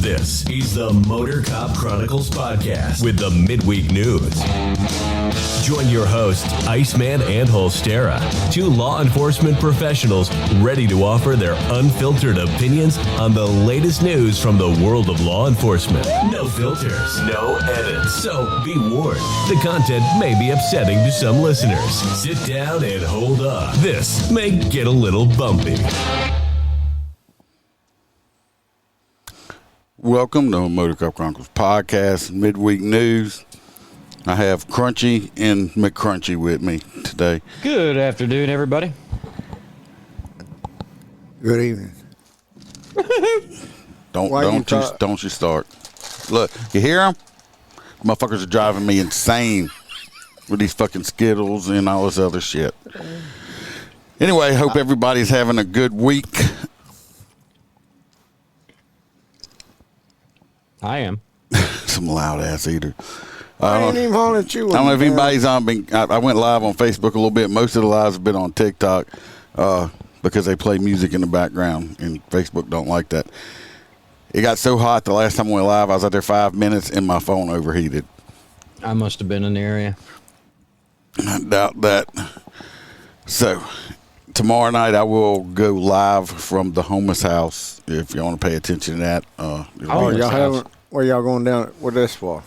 This is the Motor Cop Chronicles podcast with the midweek news. Join your hosts, Iceman and Holstera, two law enforcement professionals ready to offer their unfiltered opinions on the latest news from the world of law enforcement. No filters, no edits. So be warned, the content may be upsetting to some listeners. Sit down and hold up. This may get a little bumpy. Welcome to Motor Cop Chronicles podcast, midweek news. I have Crunchy and McCrunchy with me today. Good afternoon, everybody. Good evening. Don't you start. Look, you hear them? Motherfuckers are driving me insane with these fucking Skittles and all this other shit. Anyway, hope everybody's having a good week. I am. Some loud ass eater. I ain't even hollering at you. I don't know if anybody's on. I went live on Facebook a little bit. Most of the lives have been on TikTok because they play music in the background, and Facebook don't like that. It got so hot the last time I went live, I was out there 5 minutes, and my phone overheated. I must have been in the area. I doubt that. So, tomorrow night I will go live from the homeless house. If you want to pay attention to that, where y'all going down? What this for?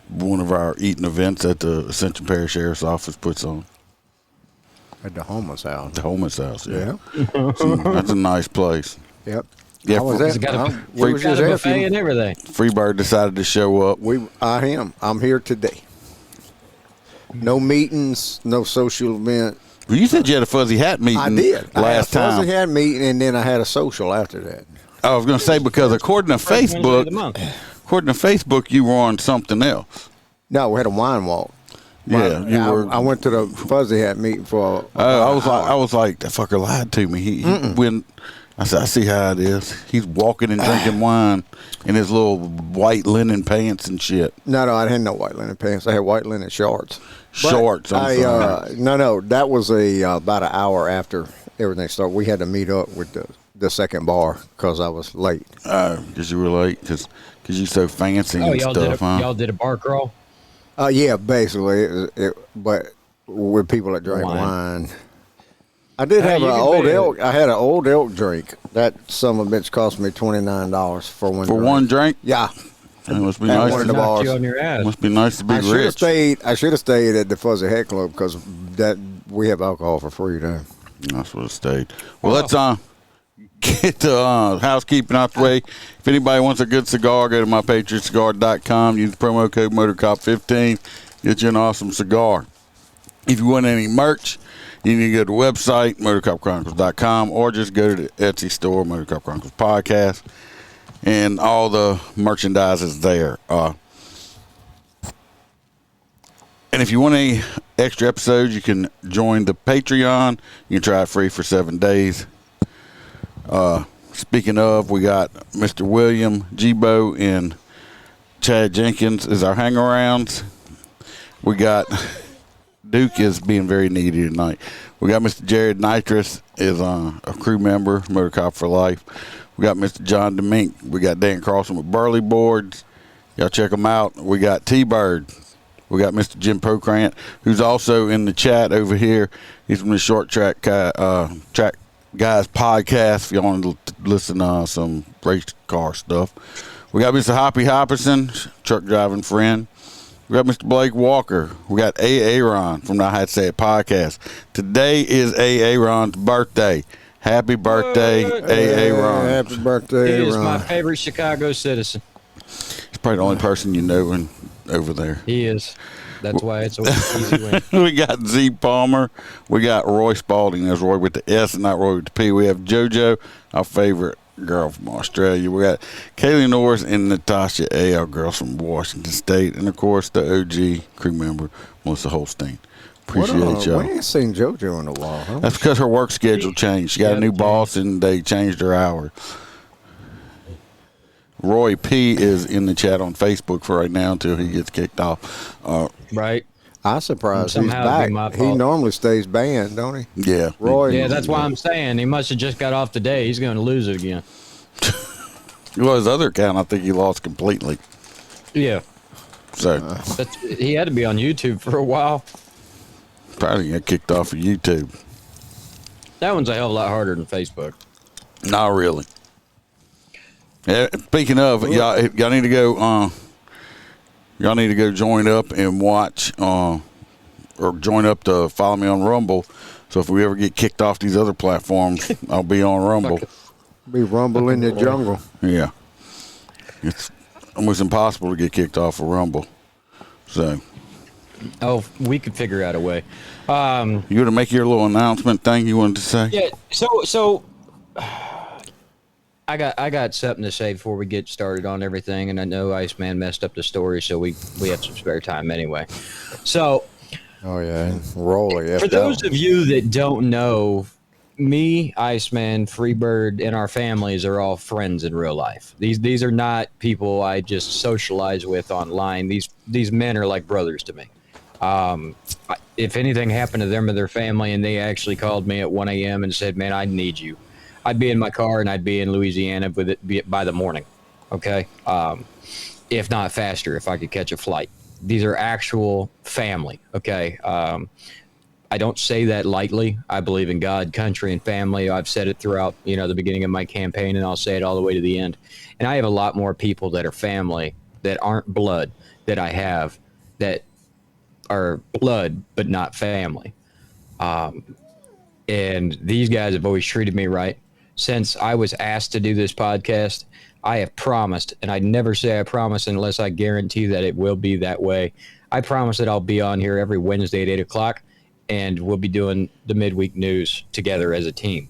One of our eating events that the Ascension Parish Sheriff's Office puts on. At the homeless house. The homeless house, yeah. Yeah. That's a nice place. Yep. Yeah, How was that? We got a buffet and everything. Freebird decided to show up. I'm here today. No meetings, no social event. Well, you said you had a fuzzy hat meeting. I did. Last time. I had a fuzzy hat meeting, and then I had a social after that. I was going to say because according to Facebook, you were on something else. No, we had a wine walk. I went to the fuzzy hat meeting for. I was like, that fucker lied to me. He when I said, I see how it is. He's walking and drinking wine in his little white linen pants and shit. No, I didn't have no white linen pants. I had white linen shorts. Shorts. No, that was about an hour after everything started. We had to meet up with the second bar because I was late. Because you were late? Because you're so fancy and stuff, huh? Y'all did a bar crawl? Yeah, basically. But with people that drank wine. I did have an old elk. I had an old elk drink. That son of a bitch cost me $29 for one drink. For one drink? Yeah. It must be nice. One of the bars. You on your ass. Must be nice to be rich. I should have stayed at the Fuzzy Hat Club because we have alcohol for free there. That's what it stayed. Well, let's get the housekeeping out the way. If anybody wants a good cigar, go to mypatriotcigar.com. Use the promo code MotorCop15. Get you an awesome cigar. If you want any merch, you need to go to the website, motorcopchronicles.com, or just go to the Etsy store, Motor Cop Chronicles Podcast, and all the merchandise is there. And if you want any extra episodes, you can join the Patreon. You can try it free for 7 days. Speaking of, we got Mr. William Gibo and Chad Jenkins as our hang-arounds. We got Duke is being very needy tonight. We got Mr. Jared Nitrous is a crew member, Motor Cop for Life. We got Mr. John DeMink. We got Dan Carlson with Burley Boards. Y'all check them out. We got T-Bird. We got Mr. Jim Pocrant, who's also in the chat over here. He's from the Short Track Guys podcast. If y'all want to listen to some race car stuff. We got Mr. Hoppy Hopperson, truck driving friend. We got Mr. Blake Walker. We got Aaron from the I Had to Say It podcast. Today is Aaron's birthday. Happy birthday, Aaron. Happy birthday, He is my favorite Chicago citizen. He's probably the only person you know over there. He is. That's why it's an easy win. We got Z Palmer. We got Roy Spalding. There's Roy with the S and not Roy with the P. We have JoJo, our favorite girl from Australia. We got Kaylee Norris and Natasha A., our girls from Washington State. And, of course, the OG crew member, Melissa Holstein. Appreciate y'all. We ain't seen JoJo in a while, huh? That's because her work schedule changed. She got a new boss, and they changed her hours. Roy P. is in the chat on Facebook for right now until he gets kicked off. Right. I'm surprised he's Somehow it'd be my back. fault. He normally stays banned, don't he? Yeah. Roy. Yeah, that's why I'm saying he must have just got off today. He's going to lose it again. Well, his other account, I think he lost completely. Yeah. So He had to be on YouTube for a while. probably got kicked off of YouTube. That one's a hell of a lot harder than Facebook. Not really. Yeah, speaking of, y'all need to go. Y'all need to go join up and watch, or join up to follow me on Rumble. So if we ever get kicked off these other platforms, I'll be on Rumble. Be Rumble in the jungle. Yeah, it's almost impossible to get kicked off of Rumble. So. Oh, we could figure out a way. You want to make your little announcement thing you wanted to say? Yeah. So, I got something to say before we get started on everything, and I know Iceman messed up the story, so we have some spare time anyway. So. Oh yeah, and Rolly. For those of you that don't know, me, Iceman, Freebird, and our families are all friends in real life. These are not people I just socialize with online. These men are like brothers to me. If anything happened to them or their family and they actually called me at 1 a.m. and said, man, I need you, I'd be in my car and I'd be in Louisiana with it by the morning. Okay. If not faster, if I could catch a flight. These are actual family. Okay. I don't say that lightly. I believe in God, country, and family. I've said it throughout, the beginning of my campaign, and I'll say it all the way to the end. And I have a lot more people that are family that aren't blood that I have that are blood but not family. And these guys have always treated me right. Since I was asked to do this podcast, I have promised, and I never say I promise unless I guarantee that it will be that way. I promise that I'll be on here every Wednesday at 8 o'clock, and we'll be doing the midweek news together as a team.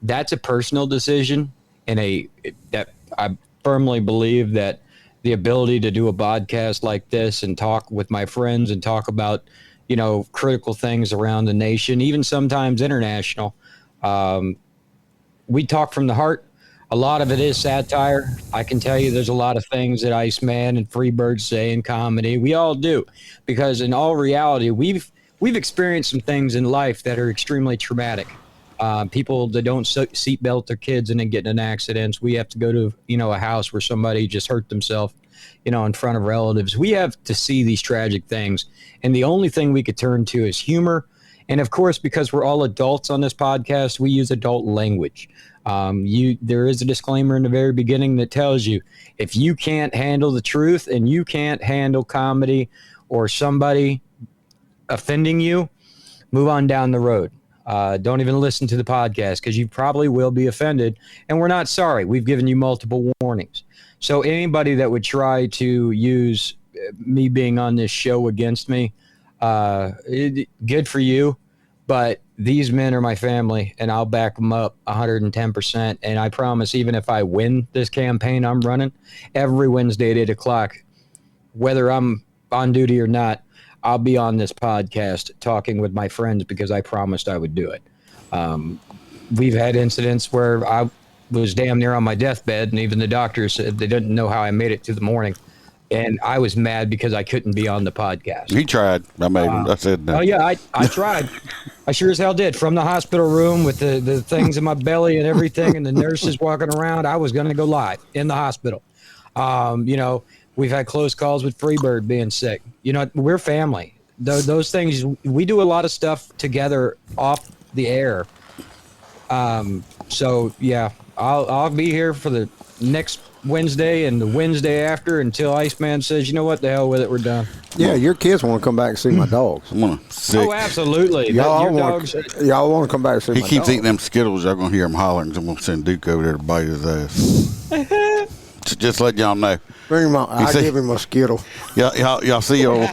That's a personal decision, and that I firmly believe that the ability to do a podcast like this and talk with my friends and talk about, critical things around the nation, even sometimes international. We talk from the heart. A lot of it is satire. I can tell you there's a lot of things that Iceman and Freebird say in comedy. We all do, because in all reality, we've experienced some things in life that are extremely traumatic. People that don't seatbelt their kids and then get in accidents. We have to go to, a house where somebody just hurt themselves, in front of relatives. We have to see these tragic things. And the only thing we could turn to is humor. And of course, because we're all adults on this podcast, we use adult language. There is a disclaimer in the very beginning that tells you if you can't handle the truth and you can't handle comedy or somebody offending you, move on down the road. Don't even listen to the podcast because you probably will be offended. And we're not sorry. We've given you multiple warnings. So anybody that would try to use me being on this show against me, good for you. But these men are my family, and I'll back them up 110%. And I promise, even if I win this campaign I'm running, every Wednesday at 8 o'clock, whether I'm on duty or not, I'll be on this podcast talking with my friends because I promised I would do it. We've had incidents where I was damn near on my deathbed, and even the doctors said they didn't know how I made it to the morning. And I was mad because I couldn't be on the podcast. He tried. I made him. I said no. Oh, yeah, I tried. I sure as hell did. From the hospital room with the things in my belly and everything and the nurses walking around, I was going to go live in the hospital. We've had close calls with Freebird being sick. We're family. Those things, we do a lot of stuff together off the air. So, yeah, I'll be here for the next Wednesday and the Wednesday after until Iceman says, you know what, the hell with it, we're done. Yeah, your kids want to come back and see my dogs. I'm gonna sick. Oh, absolutely. Y'all want to come back and see my dogs. He keeps eating them Skittles. Y'all gonna hear him hollering. I'm gonna send Duke over there to bite his ass. Just let y'all know. Bring him on. I'll give him a Skittle. Y'all see old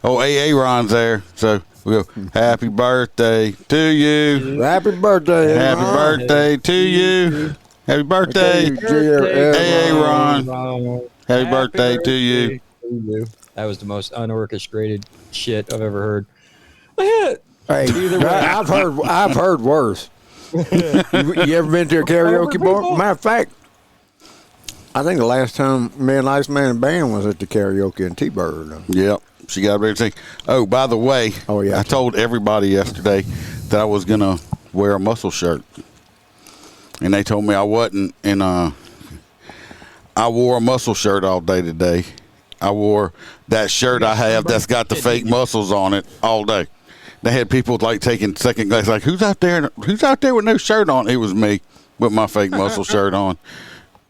AA Ron's there. So we go, happy birthday to you. Happy birthday. Happy birthday to you. Happy birthday, hey Ron. Happy birthday to you. That was the most unorchestrated shit I've ever heard. Hey, I've heard worse. You ever been to a karaoke bar? Matter of fact, I think the last time me and Iceman and Band was at the karaoke in T-Bird. Yep, she got everything. Oh, by the way, I told everybody yesterday that I was gonna wear a muscle shirt. And they told me I wasn't, and I wore a muscle shirt all day today. I wore that shirt I have that's got the fake muscles on it all day. They had people like taking second glance, like, who's out there with no shirt on? It was me with my fake muscle shirt on.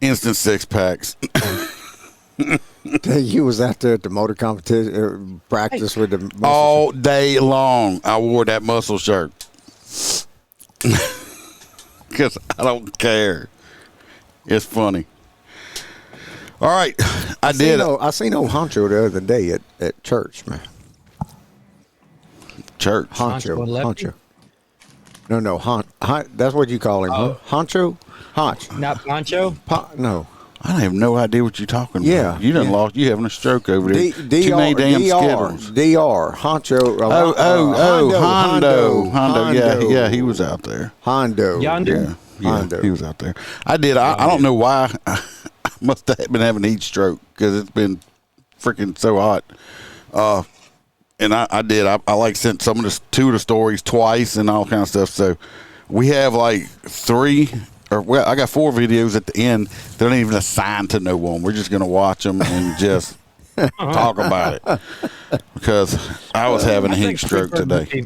Instant six packs. You was out there at the motor competition practice with the muscle all day long. I wore that muscle shirt because I don't care. It's funny. All right, I seen old Honcho the other day at church, man. Church. Honcho. No, that's what you call him, huh? Honcho? Honch. Not Poncho? No. I have no idea what you're talking about. Yeah. You done lost. You having a stroke over there. Too many damn Skittles. DR. Honcho. Hondo. Yeah, he was out there. Hondo. Yonder? Yeah, Hondo. he was out there. I don't know why. I must have been having heat stroke because it's been freaking so hot. And I like sent two of the stories twice and all kind of stuff. So we have like I got 4 videos at the end. They're not even assigned to no one. We're just going to watch them and just talk about it because I was having a heat stroke today.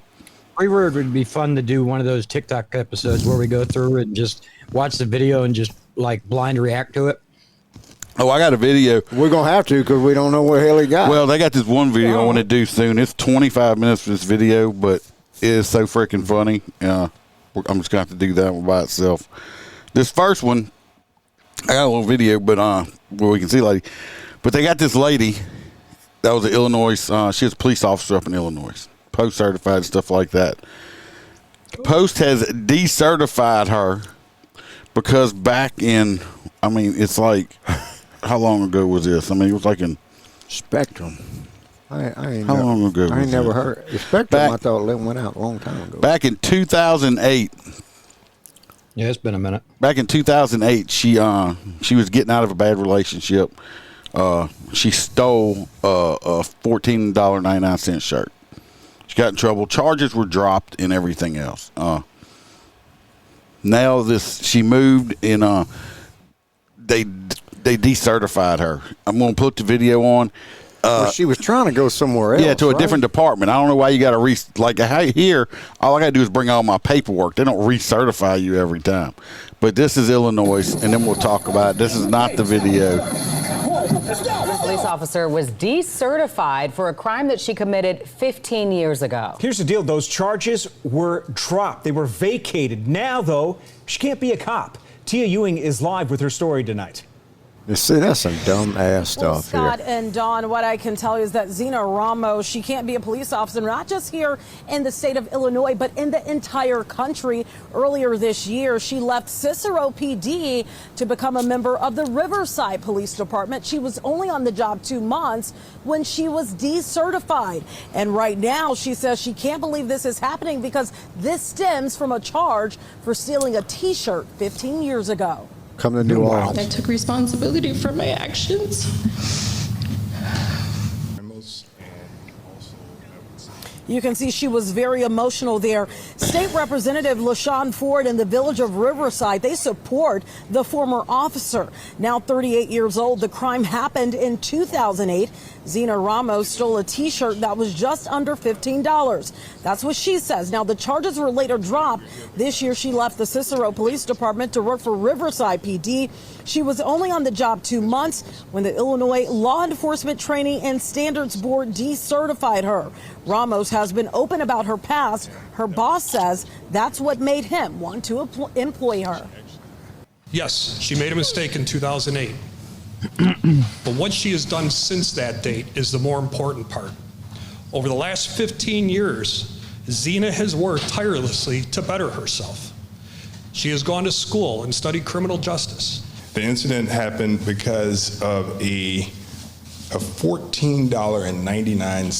Freebird would be fun to do one of those TikTok episodes where we go through it and just watch the video and just like blind react to it. Oh, I got a video. We're going to have to because we don't know what the hell he got. Well, they got this one video I want to do soon. It's 25 minutes for this video, but it is so freaking funny. I'm just going to have to do that one by itself. This first one, I got a little video, but where we can see lady. But they got this lady that was an Illinois. She was a police officer up in Illinois, post certified stuff like that. Post has decertified her because back in, it's like, how long ago was this? It was like in Spectrum. How long ago? I ain't never heard Spectrum. I thought it went out a long time ago. Back in 2008. Yeah, it's been a minute. Back in 2008, she was getting out of a bad relationship. She stole a $14.99 shirt. She got in trouble. Charges were dropped and everything else. Now she moved and they decertified her. I'm going to put the video on. She was trying to go somewhere else. Yeah, to a different department. I don't know why you got to here. All I got to do is bring all my paperwork. They don't recertify you every time. But this is Illinois, and then we'll talk about it. This is not the video. A police officer was decertified for a crime that she committed 15 years ago. Here's the deal. Those charges were dropped. They were vacated. Now, though, she can't be a cop. Tia Ewing is live with her story tonight. You see, that's some dumb ass stuff Scott here. and Dawn, what I can tell you is that Zena Ramos, she can't be a police officer, not just here in the state of Illinois, but in the entire country. Earlier this year, she left Cicero PD to become a member of the Riverside Police Department. She was only on the job 2 months when she was decertified. And right now, she says she can't believe this is happening because this stems from a charge for stealing a T-shirt 15 years ago. Come to New Orleans. I took responsibility for my actions. You can see she was very emotional there. State Representative LaShawn Ford in the village of Riverside, they support the former officer. Now 38 years old, the crime happened in 2008. Zena Ramos stole a T-shirt that was just under $15. That's what she says. Now, the charges were later dropped. This year, she left the Cicero Police Department to work for Riverside PD. She was only on the job 2 months when the Illinois Law Enforcement Training and Standards Board decertified her. Ramos has been open about her past. Her boss says that's what made him want to employ her. Yes, she made a mistake in 2008. But what she has done since that date is the more important part. Over the last 15 years, Zena has worked tirelessly to better herself. She has gone to school and studied criminal justice. The incident happened because of a $14.99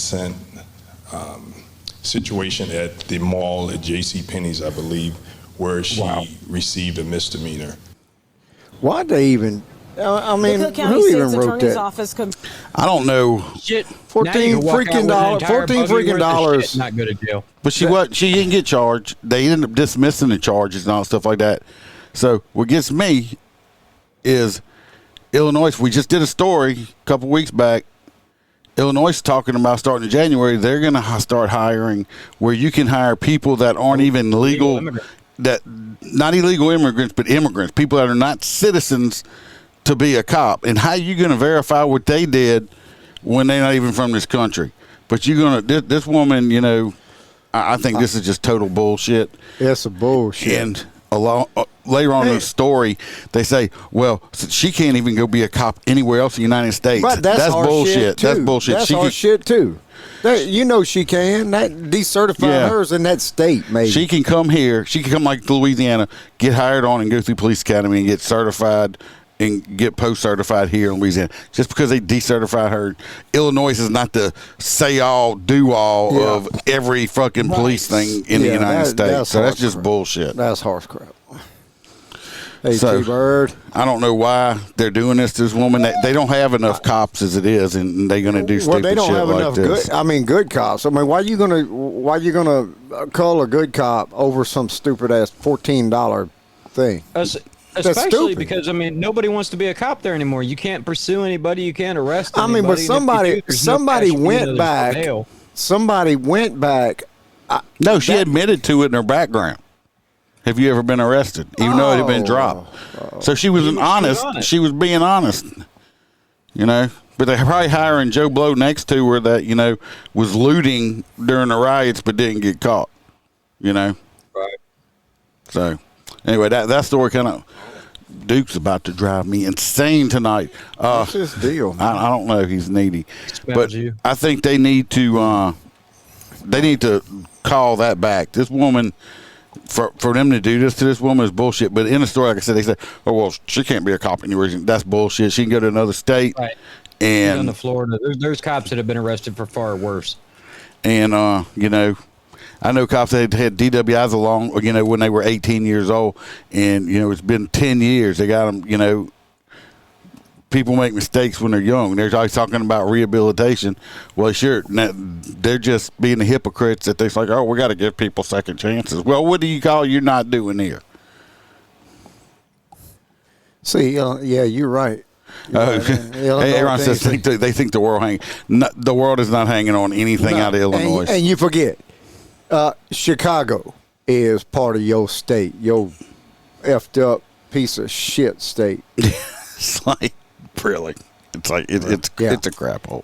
situation at the mall at JCPenney's, I believe, where she received a misdemeanor. Why'd they even... I mean, the Cook County who State's even wrote Attorney's that? Office I don't know. Shit. 14 freaking dollars. 14 freaking dollars. Not go to jail. But she didn't get charged. They ended up dismissing the charges and all stuff like that. So what gets me is Illinois, we just did a story a couple weeks back. Illinois is talking about starting in January. They're going to start hiring where you can hire people that aren't even legal, that not illegal immigrants, but immigrants, people that are not citizens, to be a cop. And how are you going to verify what they did when they're not even from this country? But you're going to, this woman, you know, I think this is just total bullshit. It's a bullshit. And later on in the story, they say, well, she can't even go be a cop anywhere else in the United States. But that's bullshit. Too. That's bullshit. That's our shit, too. You know she can. That decertify hers in that state, maybe. She can come here. She can come like to Louisiana, get hired on and go through police academy and get certified and get post-certified here in Louisiana. Just because they decertified her, Illinois is not the say-all, do-all of every fucking police thing in the United States. So that's just bullshit. That's horse crap. Hey, T-Bird. I don't know why they're doing this to this woman. They don't have enough cops as it is, and they're going to do stupid shit like this. Well, they don't have enough good cops. I mean, why you gonna call a good cop over some stupid-ass $14 thing? Especially because, I mean, nobody wants to be a cop there anymore. You can't pursue anybody. You can't arrest anybody. I mean, but somebody went back. Somebody went back. No, she admitted to it in her background. Have you ever been arrested? Even though it had been dropped. So she was honest. She was being honest. You know? But they're probably hiring Joe Blow next to her that, you know, was looting during the riots but didn't get caught. You know? Right. So, anyway, that story kind of... Duke's about to drive me insane tonight. What's this deal? I don't know if he's needy. But I think they need to call that back. This woman... For them to do this to this woman is bullshit. But in the story, like I said, they said, "Oh well, she can't be a cop anywhere." That's bullshit. She can go to another state. Right. And down to Florida, there's cops that have been arrested for far worse. And you know, I know cops that had DWIs along, you know, when they were 18 years old, and you know it's been 10 years. They got them. You know, people make mistakes when they're young. They're always talking about rehabilitation. Well, sure, they're just being the hypocrites that they're like, oh, we got to give people second chances. Well, what do you call you're not doing here? See, yeah, you're right. Aaron says they think the world the world is not hanging on anything out of Illinois. And you forget, Chicago is part of your state, your effed up piece of shit state. It's like, really, it's like it's a crap hole.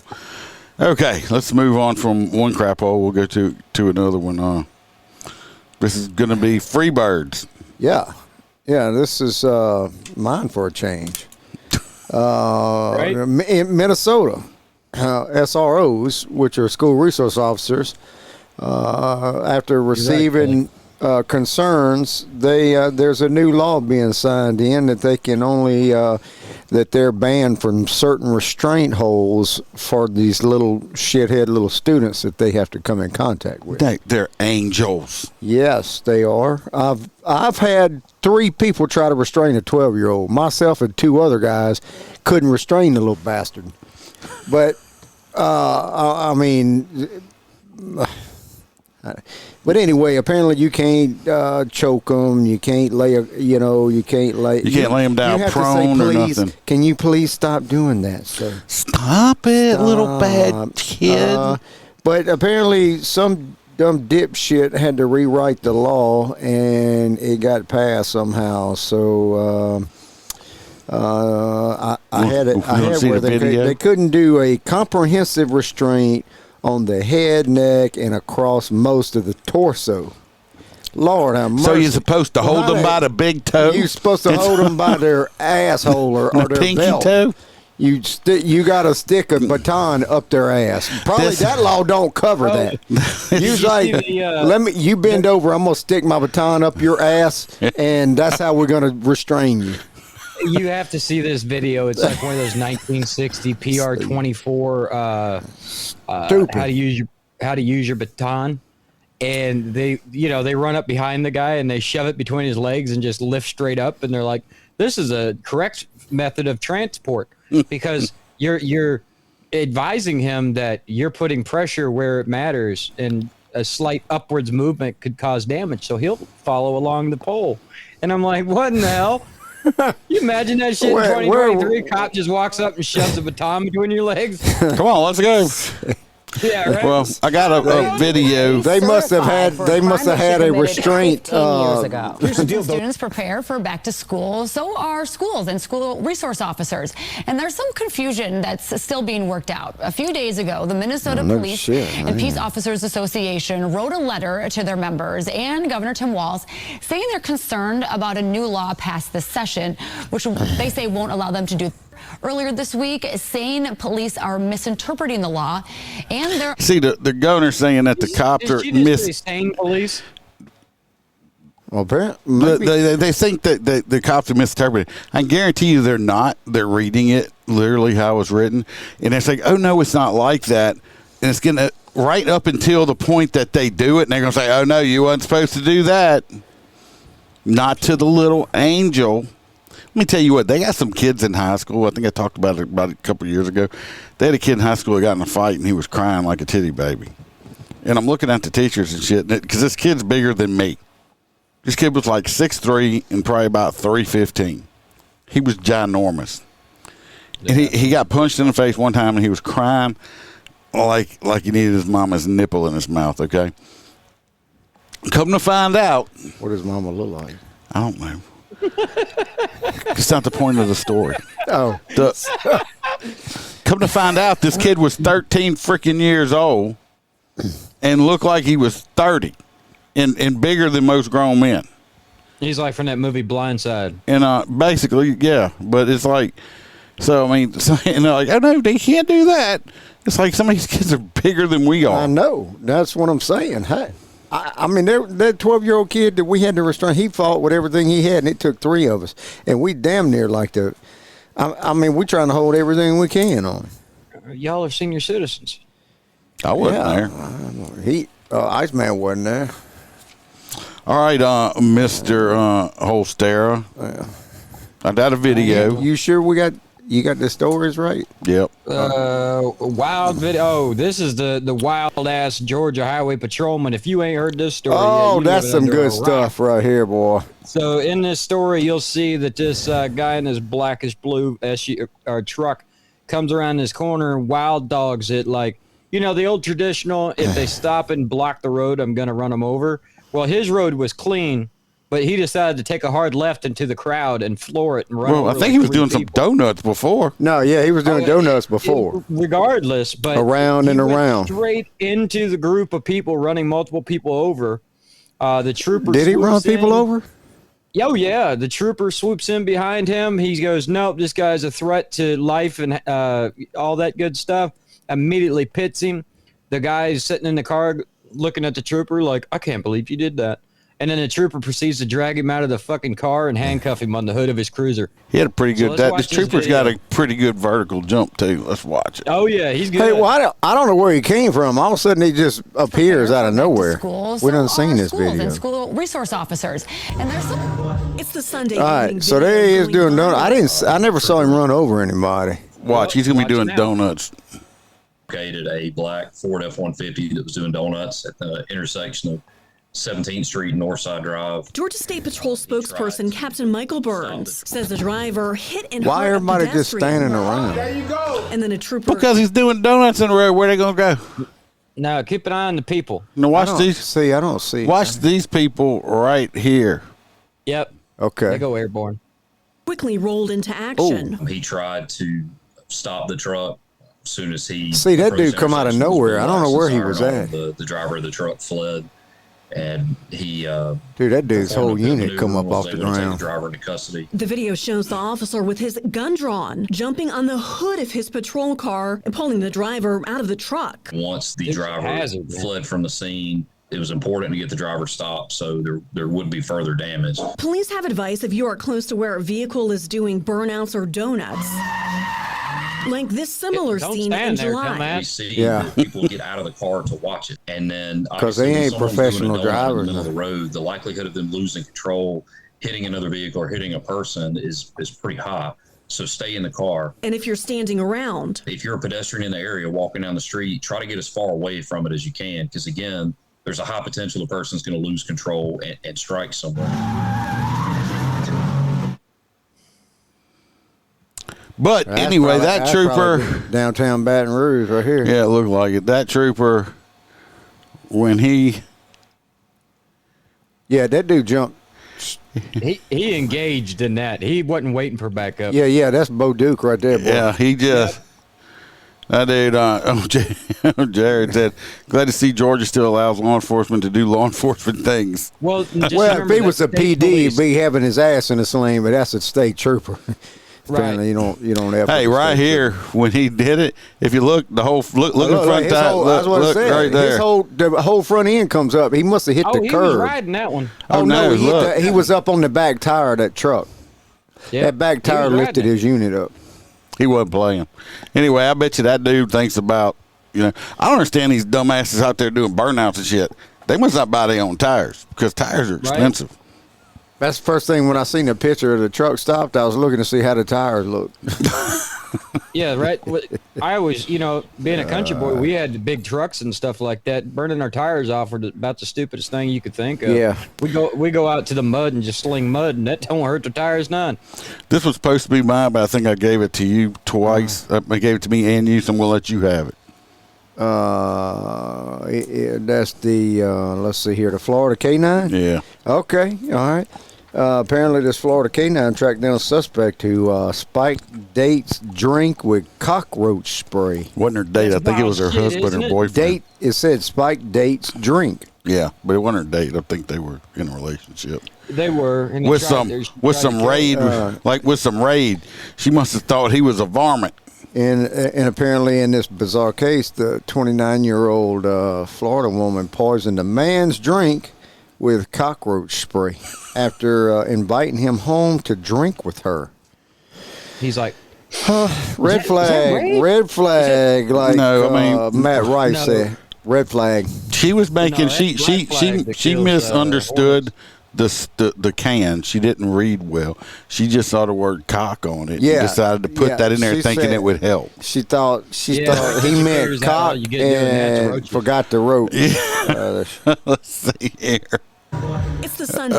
Okay, let's move on from one crap hole. We'll go to another one. This is going to be Freebirds. Yeah, this is mine for a change. Right? In Minnesota, SROs, which are school resource officers, after receiving concerns, there's a new law being signed in that they can only that they're banned from certain restraint holes for these little shithead little students that they have to come in contact with. They're angels. Yes, they are. I've had 3 people try to restrain a 12-year-old. Myself and 2 other guys couldn't restrain the little bastard. But I mean. But anyway, apparently you can't choke them. You can't you can't lay them down prone or nothing. Can you please stop doing that, sir? Stop it, little bad kid. But apparently some dumb dipshit had to rewrite the law, and it got passed somehow. So I had where they couldn't do a comprehensive restraint on the head, neck, and across most of the torso. Lord have mercy. So you're supposed to hold them by the big toe? You're supposed to hold them by their asshole or their pinky belt. toe? You got to stick a baton up their ass. Probably that law don't cover that. You bend over, I'm going to stick my baton up your ass, and that's how we're going to restrain you. You have to see this video. It's like one of those 1960 PR-24 how to use your baton. And they run up behind the guy and they shove it between his legs and just lift straight up. And they're like, this is a correct method of transport because you're advising him that you're putting pressure where it matters and a slight upwards movement could cause damage. So he'll follow along the pole. And I'm like, what in the hell? You imagine that shit in 2023? Cop just walks up and shoves a baton between your legs. Come on, let's go. Yeah, right. Well, I got a video. They must have had a restraint. Years ago. Students prepare for back to school. So are schools and school resource officers. And there's some confusion that's still being worked out. A few days ago, the Minnesota Police and Peace Officers Association wrote a letter to their members and Governor Tim Walz saying they're concerned about a new law passed this session, which they say won't allow them to do. Earlier this week, saying police are misinterpreting the law, and they're the governor saying that the copter saying police. Well, apparently, they think that the cops are misinterpreting. I guarantee you they're not. They're reading it literally how it was written, and it's like, oh no, it's not like that, and it's gonna right up until the point that they do it, and they're gonna say, oh no, you weren't supposed to do that. Not to the little angel. Let me tell you what, they got some kids in high school. I think I talked about it a couple of years ago. They had a kid in high school that got in a fight, and he was crying like a titty baby. And I'm looking at the teachers and shit, because this kid's bigger than me. This kid was like 6'3" and probably about 315. He was ginormous. Yeah. And he got punched in the face one time, and he was crying like he needed his mama's nipple in his mouth, okay? Come to find out. What does mama look like? I don't know. It's not the point of the story. Oh. Come to find out, this kid was 13 freaking years old and looked like he was 30 and bigger than most grown men. He's like from that movie Blindside. And basically, yeah. But it's like, so, I mean, and they're like, oh, no, they can't do that. It's like some of these kids are bigger than we are. I know. That's what I'm saying. Hey. I mean, that 12-year-old kid that we had to restrain, he fought with everything he had, and it took three of us. And we damn near like to, I mean, we're trying to hold everything we can on him. Y'all are senior citizens. I wasn't there. Iceman wasn't there. All right, Mr. Holstera. Yeah. I got a video. You sure you got the stories right? Yep. Wild video. Oh, this is the wild ass Georgia Highway Patrolman. If you ain't heard this story, oh, that's some good stuff right here, boy. So in this story, you'll see that this guy in his blackish blue truck comes around this corner and wild dogs it, like, you know, the old traditional, if they stop and block the road, I'm going to run them over. Well, his road was clean, but he decided to take a hard left into the crowd and floor it and run over. Well, I think he was doing some donuts before. No, yeah, he was doing donuts before. Regardless, but around and around. Straight into the group of people running multiple people over. The trooper did he run people over? Oh, yeah. The trooper swoops in behind him. He goes, nope, this guy's a threat to life and all that good stuff. Immediately pits him. The guy's sitting in the car looking at the trooper like, I can't believe you did that. And then the trooper proceeds to drag him out of the fucking car and handcuff him on the hood of his cruiser. He had a pretty good. This trooper's got a pretty good vertical jump too. Let's watch it. Oh yeah, he's good. Hey, well, I don't know where he came from. All of a sudden, he just appears out of nowhere. We done seen this video. And school resource officers, and there's some. It's the Sunday. All right, so there he is doing donuts. I never saw him run over anybody. Watch, he's gonna be doing donuts. Located a black Ford F-150 that was doing donuts at the intersection of 17th Street and Northside Drive. Georgia State Patrol spokesperson Captain Michael Burns says the driver hit and why hurt everybody a just standing around? There you go. And then a trooper. Because he's doing donuts in the road. Where they gonna go? No, keep an eye on the people. Now watch these. I don't see. Watch these people right here. Yep. Okay. They go airborne. Quickly rolled into action. He tried to stop the truck. As soon as he see that dude come out of nowhere. I don't know where he was at. The driver of the truck fled, and he dude, that dude's whole unit come up off the ground. Take the driver into custody. The video shows the officer with his gun drawn, jumping on the hood of his patrol car and pulling the driver out of the truck. Once the driver fled from the scene, it was important to get the driver stopped so there wouldn't be further damage. Police have advice if you are close to where a vehicle is doing burnouts or donuts. Like this similar scene in July. We see people get out of the car to watch it. And then because they ain't professional drivers in the middle of the road, the likelihood of them losing control, hitting another vehicle or hitting a person is pretty high. So stay in the car. And if you're standing around. If you're a pedestrian in the area walking down the street, try to get as far away from it as you can. Because again, there's a high potential the person's going to lose control and strike someone. But anyway, that trooper downtown Baton Rouge right here. Yeah, it looked like it. That trooper, when he, that dude jumped. He engaged in that. He wasn't waiting for backup. Yeah, that's Bo Duke right there, boy. Yeah, he just. That dude, Jared said, glad to see Georgia still allows law enforcement to do law enforcement things. Well, if he was a PD, he'd be having his ass in a sling, but that's a state trooper. Apparently, you don't have. Hey, right here when he did it, if you look, the whole look in front of that. Look right there. The whole front end comes up. He must have hit the curb. He was riding that one. Oh no, he was up on the back tire of that truck. Yeah, that back tire lifted his unit up. He wasn't playing. Anyway, I bet you that dude thinks about, I don't understand these dumbasses out there doing burnouts and shit. They must not buy their own tires because tires are expensive. Right. That's the first thing when I seen the picture of the truck stopped, I was looking to see how the tires looked. Yeah, right. I always, being a country boy, we had big trucks and stuff like that. Burning our tires off was about the stupidest thing you could think of. Yeah. We go out to the mud and just sling mud, and that don't hurt the tires none. This was supposed to be mine, but I think I gave it to you twice. I gave it to me and you, so I'm going to let you have it. That's the, let's see here, the Florida K-9? Yeah. Okay, all right. Apparently, this Florida K-9 tracked down a suspect who spiked Date's drink with cockroach spray. Wasn't her date. I think it was her husband or boyfriend. It said spiked Date's drink. Yeah, but it wasn't her date. I think they were in a relationship. They were. And with some raid. She must have thought he was a varmint. And apparently in this bizarre case, the 29-year-old Florida woman poisoned a man's drink with cockroach spray after inviting him home to drink with her. He's like, red flag, like Matt Rice said. Red flag. She was making she misunderstood the can. She didn't read well. She just saw the word cock on it. Yeah, and decided to put that in there thinking it would help. She thought he meant cock and forgot the rope. Yeah. Let's see here. It's the Sunday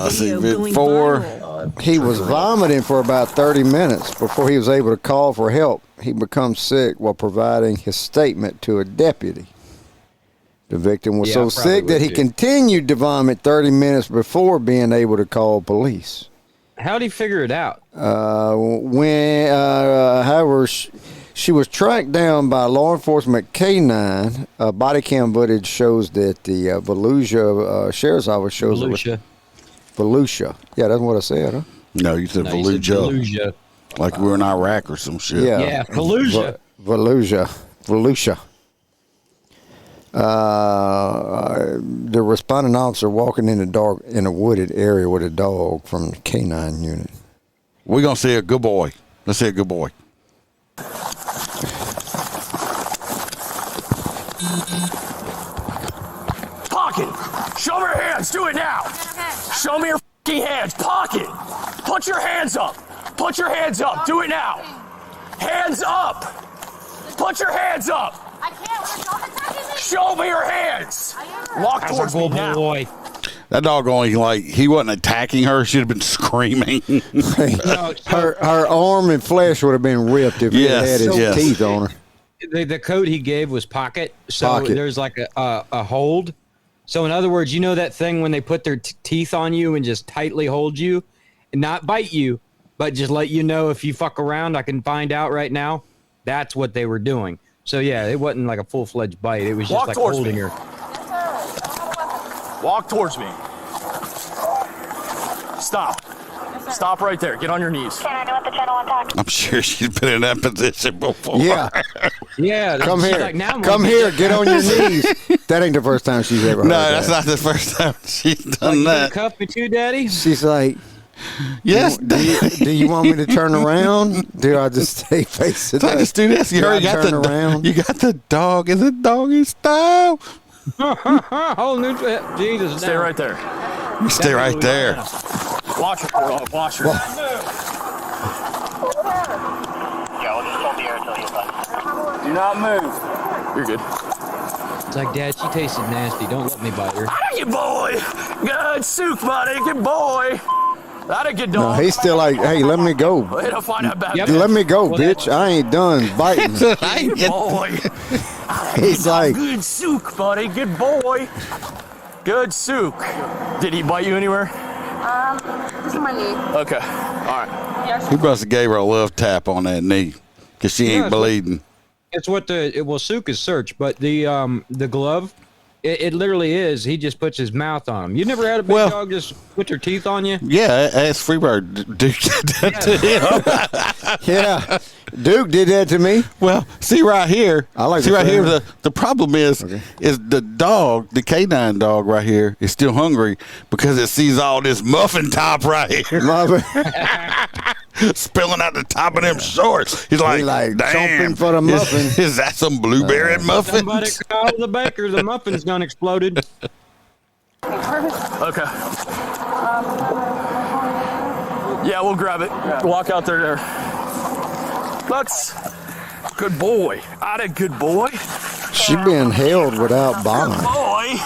evening video going viral. He was vomiting for about 30 minutes before he was able to call for help. He becomes sick while providing his statement to a deputy. The victim was so sick that he continued to vomit 30 minutes before being able to call police. How'd he figure it out? However, she was tracked down by law enforcement K-9. Body cam footage shows that the Volusia Sheriff's Office shows Volusia. Yeah, that's what I said, huh? No, you said Volusia. Like we were in Iraq or some shit. Yeah, Volusia. Volusia. The responding officer walking in the dark in a wooded area with a dog from the K-9 unit. We're going to see a good boy. Let's see a good boy. Pocket! Show me your hands! Do it now! Show me your f***ing hands! Pocket! Put your hands up! Put your hands up! Do it now! Hands up! Put your hands up! I can't. Show me your hands! Walk towards me now. Boy. That dog he wasn't attacking her. She'd have been screaming. her arm and flesh would have been ripped if he had his teeth on her. The code he gave was pocket. So there's like a hold. So in other words, that thing when they put their teeth on you and just tightly hold you and not bite you, but just let you know if you fuck around, I can find out right now. That's what they were doing. So yeah, it wasn't like a full-fledged bite. It was just like holding her. Walk towards me. Stop. Stop right there. Get on your knees. Can I know what the channel I'm talking? I'm sure she's been in that position before. Yeah. Yeah. Come here. Like, come here. Get on your knees. That ain't the first time she's ever heard that's not the first time she's done that. You cuff me too, Daddy? She's like, yes. Do you want me to turn around? Do I just stay facing? I just do this. You already got You got the dog in the doggy style. Whole new Jesus. Stay right there. You stay right there. Watch her. Watch her. Yeah, we'll just hold the air until you're done. Do not move. You're good. It's like, Dad, she tasted nasty. Don't let me bite her. Good boy. Good souk, buddy. Good boy. That'd get No, dog. he's still like, hey, let me go. Way to find that bad Let me go, bitch. I ain't done biting. Good boy. He's like, good sook, buddy. Good boy. Good sook. Did he bite you anywhere? Just my knee. Okay. All right. He must have gave her a love tap on that knee because she ain't bleeding. It's what souk is search, but the glove, it literally is. He just puts his mouth on him. You never had a big dog just put their teeth on you? Yeah, ask Freebird. Duke did that to him. Yeah, Duke did that to me. Well, see right here. I like see right here. The problem is the dog, the canine dog right here, is still hungry because it sees all this muffin top right here. Spilling out the top of them shorts. He's like damn, chomping for the muffin. Is that some blueberry muffins? Somebody call the baker. The muffin's done exploded. Okay. Yeah, we'll grab it. Walk out there. Lux. Good boy. Atta good boy. She been held without bond. Good boy.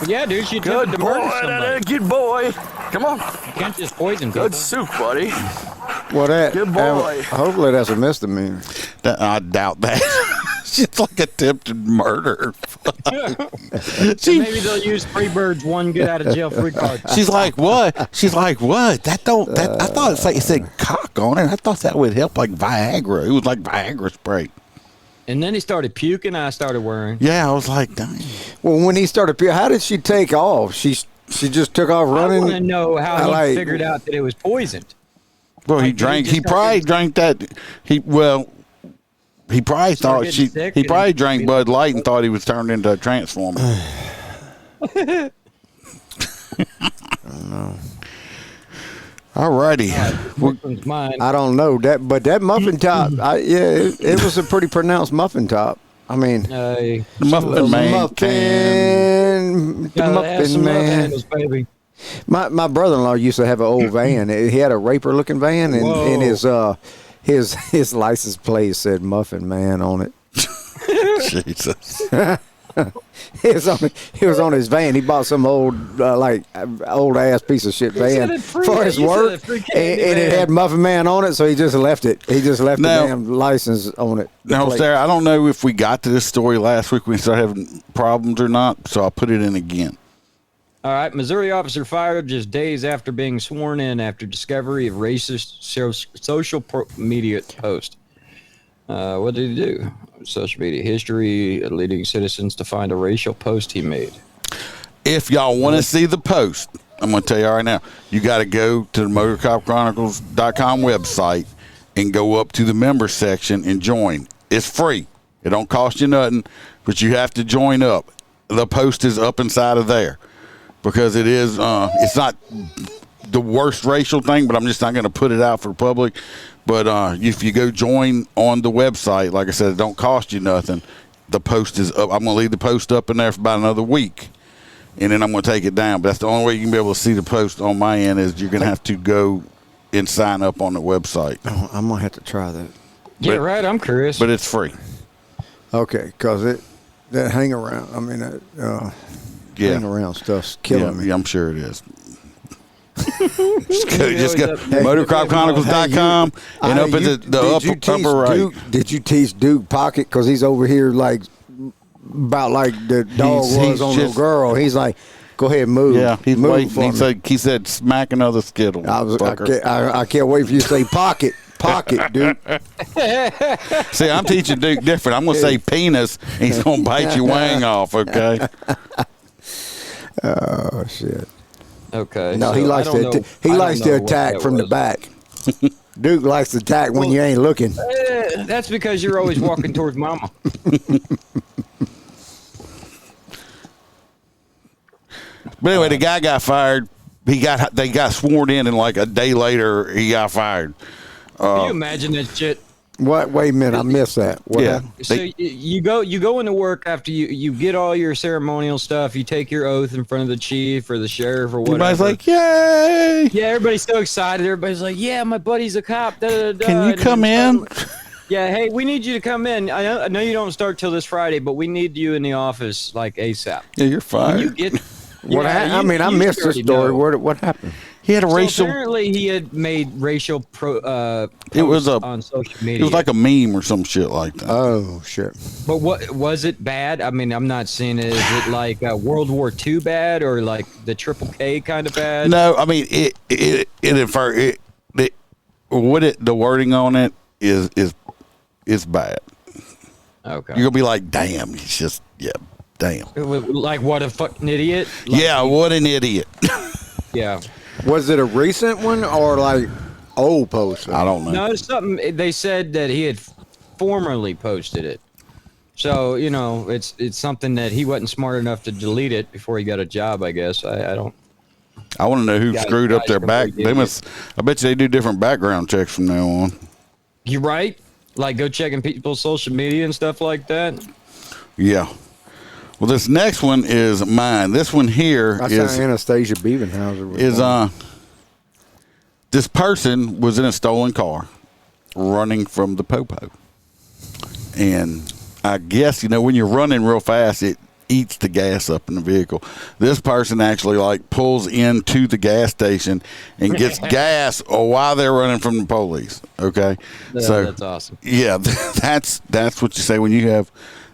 Yeah, dude, she Good attempted to boy. murder somebody. Atta good boy. Come on. You can't just poison people. Good soup, buddy. Well, that. Good boy. Hopefully, that's a misdemeanor. I doubt that. She's like attempted murder. Maybe they'll use Freebird's one get out of jail free card. She's like, what? She's like, what? I thought it said cock on it. I thought that would help like Viagra. It was like Viagra spray. And then he started puking. I started worrying. Yeah, I was like, dang. Well, when he started puking, how did she take off? She just took off running. I want to know how he figured out that it was poisoned. Well, he drank. He probably drank that. He probably thought he probably drank Bud Light and thought he was turned into a transformer. I don't know. All righty. I don't know that, but that muffin top, it was a pretty pronounced muffin top. I mean, the Muffin Man. The Muffin Man. Handles, baby. My brother-in-law used to have an old van. He had a Raper-looking van, and his license plate said Muffin Man on it. Jesus. He was on his van. He bought some old ass piece of shit van for his work, and it had Muffin Man on it. So he just left it. He just left the damn license on it. Now, Sarah, I don't know if we got to this story last week when we started having problems or not. So I'll put it in again. All right, Missouri officer fired just days after being sworn in after discovery of racist social media post. What did he do? Social media history, leading citizens to find a racial post he made. If y'all want to see the post, I'm going to tell you right now, you got to go to the motorcopchronicles.com website and go up to the members section and join. It's free. It don't cost you nothing, but you have to join up. The post is up inside of there because it is, it's not the worst racial thing, but I'm just not going to put it out for the public. But if you go join on the website, like I said, it don't cost you nothing. The post is up. I'm going to leave the post up in there for about another week, and then I'm going to take it down. But that's the only way you can be able to see the post on my end is you're going to have to go and sign up on the website. Oh, I'm going to have to try that. Yeah, right. I'm curious. But it's free. Okay, because that hang around, I mean, hang around stuff's killing me. Yeah, I'm sure it is. just go motorcropchronicles.com and up at the upper right. Did you teach Duke Pocket? Because he's over here like about like the dog was on the girl. He's like, go ahead and move. Yeah, he's move waiting. He said, smack another Skittle. I can't wait for you to say pocket. Pocket, Duke. See, I'm teaching Duke different. I'm going to say penis, and he's going to bite your wang off, okay? Oh, shit. Okay. No, he likes to. He likes to attack from the back. Duke likes to attack when you ain't looking. That's because you're always walking towards Mama. But anyway, the guy got fired. They got sworn in, and like a day later, he got fired. Can you imagine that shit? What? Wait a minute, I missed that. What happened? So you go into work after you get all your ceremonial stuff. You take your oath in front of the chief or the sheriff or whatever. Everybody's like, "Yay!" Yeah, everybody's so excited. Everybody's like, "Yeah, my buddy's a cop." Da, da, da. Can you come in? Yeah, hey, we need you to come in. I know you don't start till this Friday, but we need you in the office like ASAP. Yeah, you're fired. What I mean, I missed this story. What happened? He had a racial. Apparently, he had made racial it was on social media. It was like a meme or some shit like that. Oh shit! But what was it bad? I mean, I'm not seeing it. Is it like World War II bad or like the Triple K kind of bad? No, I mean the wording on it is bad. Okay. You're gonna be like, damn. He's just damn. Like what a fucking idiot. Like, what an idiot. Yeah. Was it a recent one or like old post? I don't know. No, it's something they said that he had formerly posted it. So, it's something that he wasn't smart enough to delete it before he got a job, I guess. I don't. I want to know who screwed up their back. I bet you they do different background checks from now on. You're right. Like go checking people's social media and stuff like that. Yeah. Well, this next one is mine. This one here is Anastasia Beebenhauser. This person was in a stolen car, running from the popo, and I guess when you're running real fast, it eats the gas up in the vehicle. This person actually pulls into the gas station and gets gas while they're running from the police. Okay, so that's awesome. Yeah, that's what you say when you have.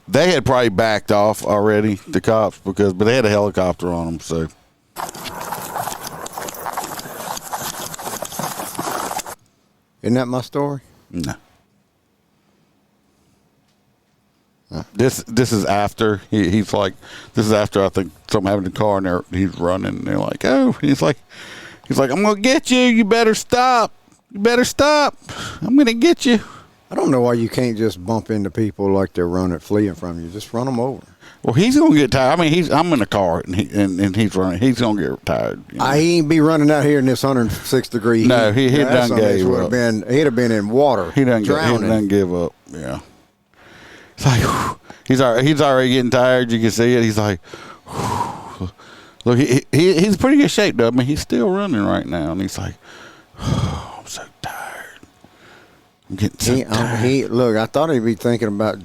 They had probably backed off already, the cops, but they had a helicopter on them. So, isn't that my story? No. This is after he's like, this is after I think something happened in the car and he's running and they're like, oh, he's like, I'm gonna get you. You better stop. I'm gonna get you. I don't know why you can't just bump into people like they're fleeing from you. Just run them over. Well, he's gonna get tired. I mean, I'm in the car and he's running. He's gonna get tired. He ain't be running out here in this 106 degree heat. No, he done gave up. He'd have been in water. He done give up. Yeah. It's like he's already getting tired. You can see it. He's like, look, he's in pretty good shape though. I mean, he's still running right now, and he's like, I'm so tired. I'm getting so tired. Look, I thought he'd be thinking about.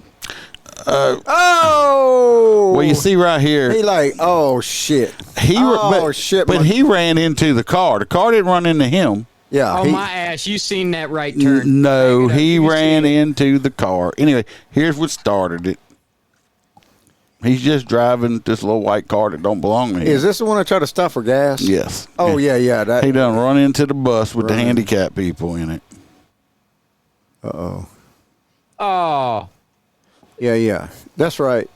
Well, you see right here. He like, oh shit. Shit. But he ran into the car. The car didn't run into him. Yeah. Oh, my ass. You seen that right turn. No, he ran into the car. Anyway, here's what started it. He's just driving this little white car that don't belong to him. Is this the one that tried to stop for gas? Yes. Oh, yeah. He done run into the bus with the handicapped people in it. Uh-oh. Oh. Yeah. That's right.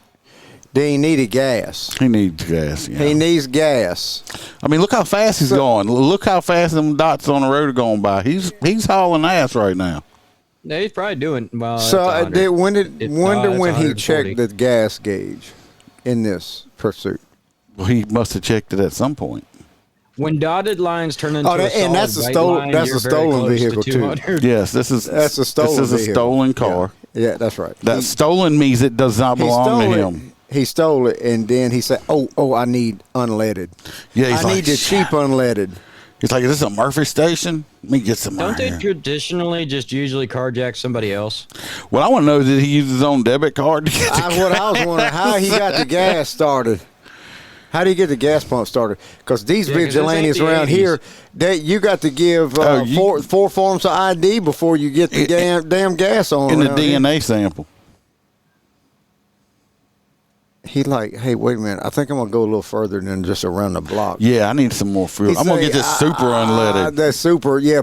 Then he needed gas. He needs gas, yeah. He needs gas. I mean, look how fast he's going. Look how fast them dots on the road are going by. He's hauling ass right now. Yeah, he's probably doing well. So wonder when he checked the gas gauge in this pursuit. Well, he must have checked it at some point. When dotted lines turn into that's a stolen vehicle too. Yes, that's a stolen car. Yeah, that's right. That stolen means it does not belong to him. He stole it, and then he said, "Oh, I need unleaded. Yeah, I need the cheap unleaded." He's like, "Is this a Murphy station? Let me get some." Don't they traditionally just usually carjack somebody else? Well, I want to know, did he use his own debit card to get what I was wondering, how he got the gas started. How do you get the gas pump started? Because these vigilantes around here, you got to give four forms of ID before you get the damn gas on. In the DNA sample. He like, hey, wait a minute. I think I'm going to go a little further than just around the block. Yeah, I need some more fuel. I'm going to get this super unleaded. That super, yeah.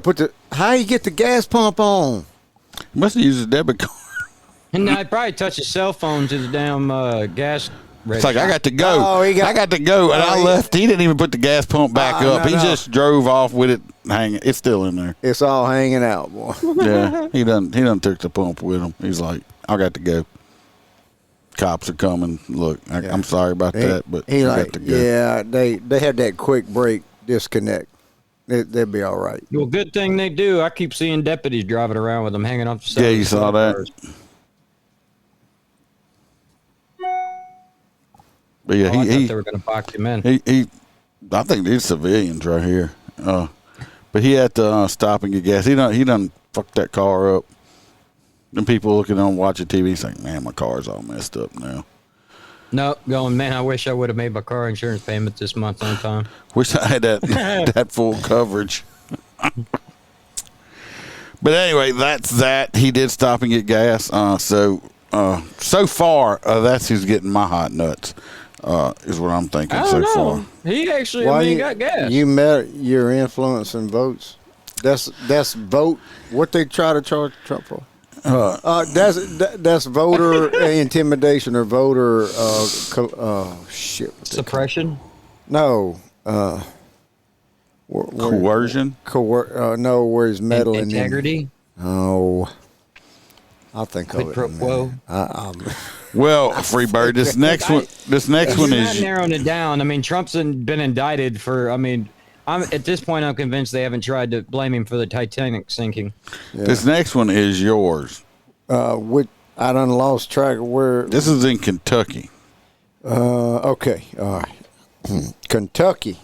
How you get the gas pump on? He must have used his debit card. And I probably touched his cell phone to the damn gas register. It's like, I got to go. I got to go. And I left. He didn't even put the gas pump back up. He just drove off with it hanging. It's still in there. It's all hanging out, boy. Yeah, he done took the pump with him. He's like, I got to go. Cops are coming. Look, I'm sorry about that, but he I got to go. Yeah, they had that quick break disconnect. They'll be all right. Well, good thing they do. I keep seeing deputies driving around with them hanging off the side. Yeah, you saw that. But yeah, I thought they were going to box him in. I think these civilians right here. But he had to stop and get gas. He done fucked that car up. Them people looking on watching TV saying, man, my car's all messed up now. Nope, going, man, I wish I would have made my car insurance payment this month on time. Wish I had that full coverage. But anyway, that's that. He did stop and get gas. So far, that's who's getting my hot nuts, is what I'm thinking far. He actually, got gas. You met your influence in votes. That's vote. What they try to charge Trump for? That's voter intimidation or voter suppression. No. Coercion? No, where he's meddling. Integrity? Oh. I'll think of it. Pro quo. Well, Freebird, this next one is not narrowing it down. I mean, Trump's been indicted for. I mean, at this point, I'm convinced they haven't tried to blame him for the Titanic sinking. Yeah. This next one is yours. I done lost track of where. This is in Kentucky. Okay. All right. Kentucky.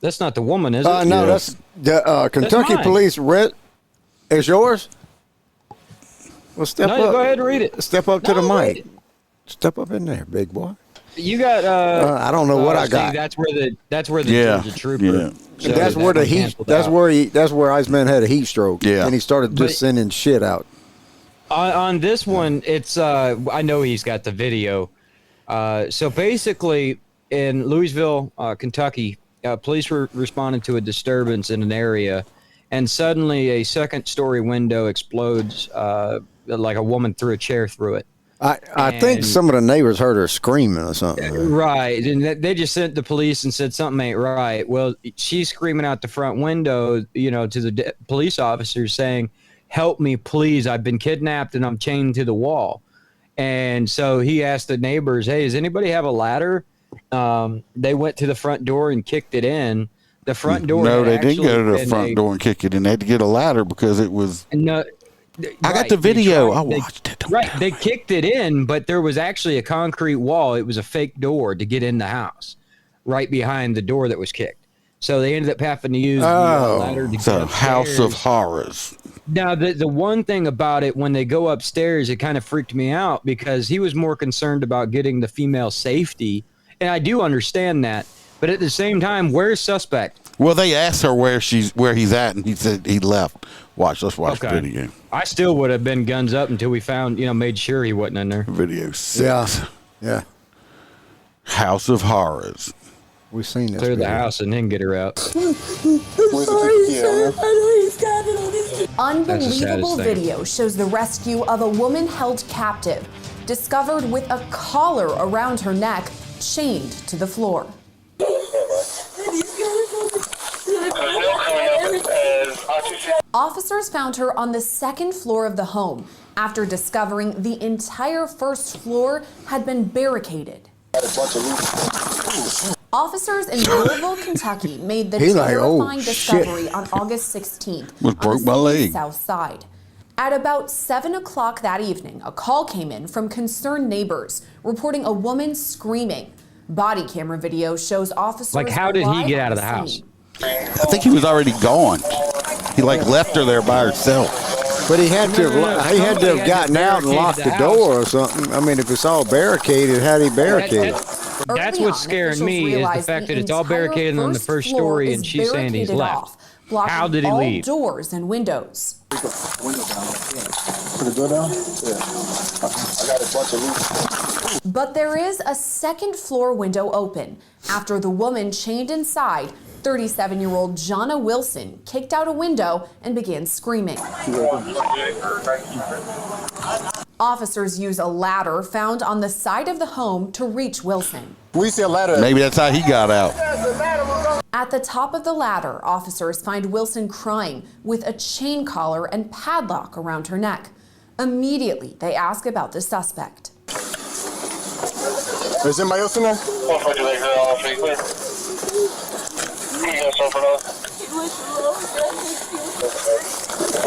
That's not the woman, is it? No, that's the Kentucky That's police. Is yours? Well, step up. Go ahead and read it. Step up to the mic. Step up in there, big boy. You got. I don't know what I got. That's where the Georgia trooper. Yeah. That's where the heat. That's where Iceman had a heat stroke. Yeah. And he started just sending shit out. On this one, it's. I know he's got the video. So basically, in Louisville, Kentucky, police were responding to a disturbance in an area, and suddenly a second-story window explodes, like a woman threw a chair through it. I think some of the neighbors heard her screaming or something. Right, and they just sent the police and said something ain't right. Well, she's screaming out the front window, to the police officers saying, "Help me, please! I've been kidnapped and I'm chained to the wall." And so he asked the neighbors, "Hey, does anybody have a ladder?" They went to the front door and kicked it in. The front door. No, they didn't go to the front door and kick it in. They had to get a ladder because it was. No. I got the video. I watched it. Right. They kicked it in, but there was actually a concrete wall. It was a fake door to get in the house right behind the door that was kicked. So they ended up having to use the ladder to get upstairs. House of Horrors. Now, the one thing about it, when they go upstairs, it kind of freaked me out because he was more concerned about getting the female safety. And I do understand that. But at the same time, where's suspect? Well, they asked her where he's at, and he said he left. Let's watch the video. I still would have been guns up until we found, made sure he wasn't in there. Video 6. Yeah. House of Horrors. We've seen this. Clear the house and then get her out. Unbelievable video shows the rescue of a woman held captive, discovered with a collar around her neck, chained to the floor. Officers found her on the second floor of the home after discovering the entire first floor had been barricaded. Officers in Louisville, Kentucky made the terrifying discovery on August 16th on the city's south side. At about 7 o'clock that evening, a call came in from concerned neighbors reporting a woman screaming. Body camera video shows officers. Like, how did he get out of the house? I think he was already gone. He left her there by herself. But he had to have gotten out and locked the door or something. I mean, if it's all barricaded, how'd he barricade it? That's what's scaring me is the fact that it's all barricaded on the first story and she's saying he's left. How did he leave? Doors and windows. Put the door down? Yeah. I got a bunch of loose. But there is a second floor window open after the woman chained inside. 37-year-old Jonna Wilson kicked out a window and began screaming. Officers use a ladder found on the side of the home to reach Wilson. We see a ladder. Maybe that's how he got out. At the top of the ladder, officers find Wilson crying with a chain collar and padlock around her neck. Immediately, they ask about the suspect. Is anybody else in there?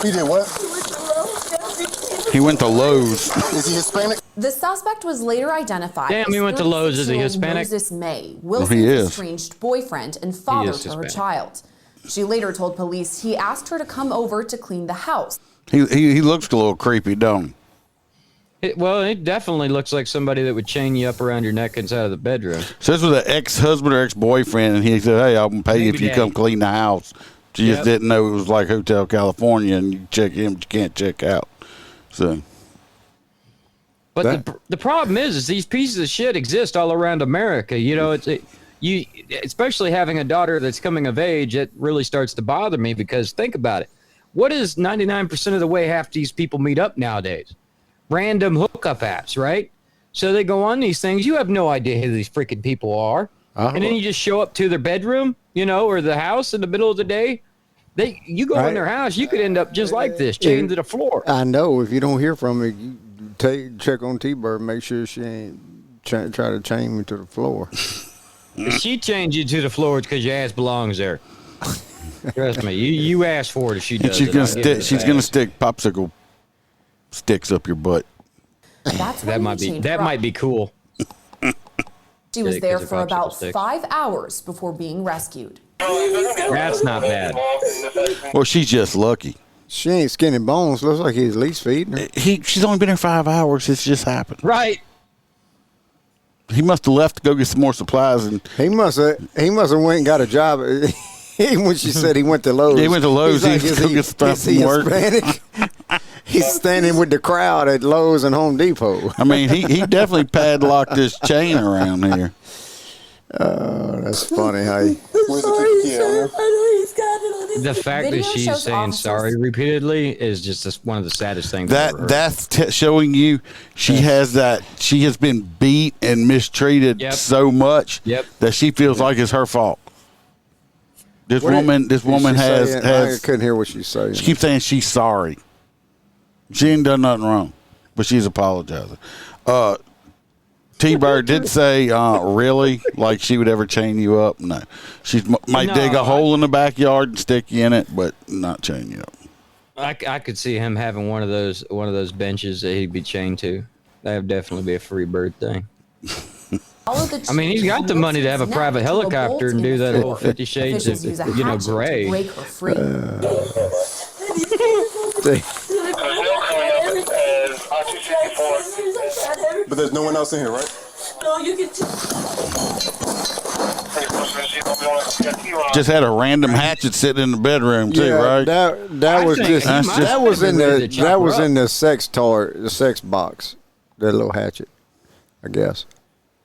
He did what? He went to Lowe's. Is he Hispanic? The suspect was later identified. Damn, he went to Lowe's. Is he Hispanic? Moses May, Wilson's estranged boyfriend and father to her child. She later told police he asked her to come over to clean the house. He looks a little creepy, don't he? It definitely looks like somebody that would chain you up around your neck inside of the bedroom. So this was an ex-husband or ex-boyfriend, and he said, "Hey, I'll pay you if you come clean the house." She just didn't know it was like Hotel California, and you check in, but you can't check out. So, but the problem is these pieces of shit exist all around America. You know, you especially having a daughter that's coming of age, it really starts to bother me because think about it. What is 99% of the way half these people meet up nowadays? Random hookup apps, right? So they go on these things. You have no idea who these freaking people are. And then you just show up to their bedroom, you know, or the house in the middle of the day. You go in their house, you could end up just like this, chained to the floor. I know. If you don't hear from me, you check on T-Bird, make sure she ain't try to chain me to the floor. If she chains you to the floor, it's because your ass belongs there. Trust me, you asked for it. If she does, she's gonna stick popsicle sticks up your butt. That might be cool. She was there for about 5 hours before being rescued. That's not bad. Well, she's just lucky. She ain't skin and bones. Looks like he's at least feeding her. She's only been there 5 hours. It's just happened. Right. He must have left to go get some more supplies, and he must have went and got a job. When she said he went to Lowe's, he went to Lowe's. He's like, is he Hispanic? He's standing with the crowd at Lowe's and Home Depot. I mean, he definitely padlocked this chain around here. Oh, that's funny. The fact that she's saying sorry repeatedly is just one of the saddest things. That's showing you she has been beat and mistreated so much that she feels like it's her fault. This woman has. I couldn't hear what she's saying. She keeps saying she's sorry. She ain't done nothing wrong, but she's apologizing. T-Bird did say, really? Like she would ever chain you up? No. She might dig a hole in the backyard and stick you in it, but not chain you up. I could see him having one of those benches that he'd be chained to. That would definitely be a free bird thing. I mean, he's got the money to have a private helicopter and do that whole 50 Shades of, gray. But there's no one else in here, right? No, you can. Just had a random hatchet sitting in the bedroom too, right? That was in the sex toy, the sex box, that little hatchet, I guess.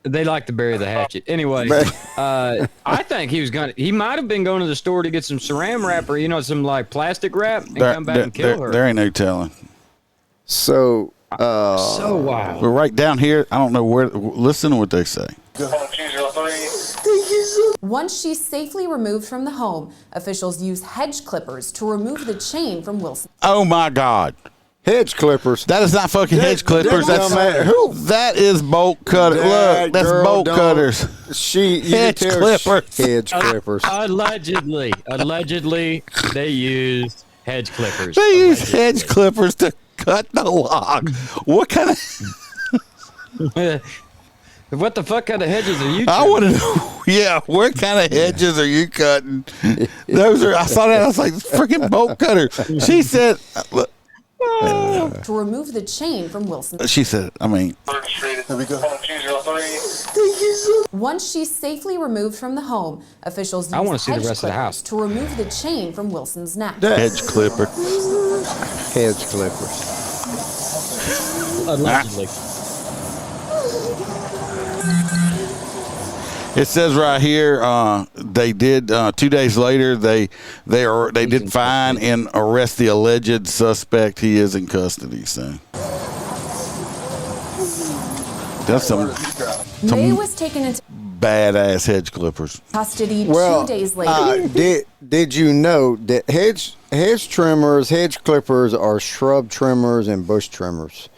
They like to bury the hatchet. Anyway, I think he might have been going to the store to get some saran wrap or, some like plastic wrap and come back and kill her. There ain't no telling. So wild. We're right down here. I don't know where. Listen to what they say. Once she's safely removed from the home, officials used hedge clippers to remove the chain from Wilson. Oh my God. Hedge clippers. That is not fucking hedge clippers. That is bolt cutters. Look, that's bolt cutters. Hedge clippers. Hedge clippers. Allegedly, they used hedge clippers. They use hedge clippers to cut the log. What kind of? What the fuck kind of hedges are you? I want to know. Yeah, what kind of hedges are you cutting? I saw that. I was like, freaking bolt cutter. She said, look. To remove the chain from Wilson. She said, Once she's safely removed from the home, officials I want to see the rest of the house to remove the chain from Wilson's neck. Hedge clipper. Hedge clippers. Allegedly. It says right here, they did 2 days later. They did find and arrest the alleged suspect. He is in custody. So that's some May was taken into badass hedge clippers. Custody 2 days later. Did you know that hedge clippers are shrub trimmers and bush trimmers,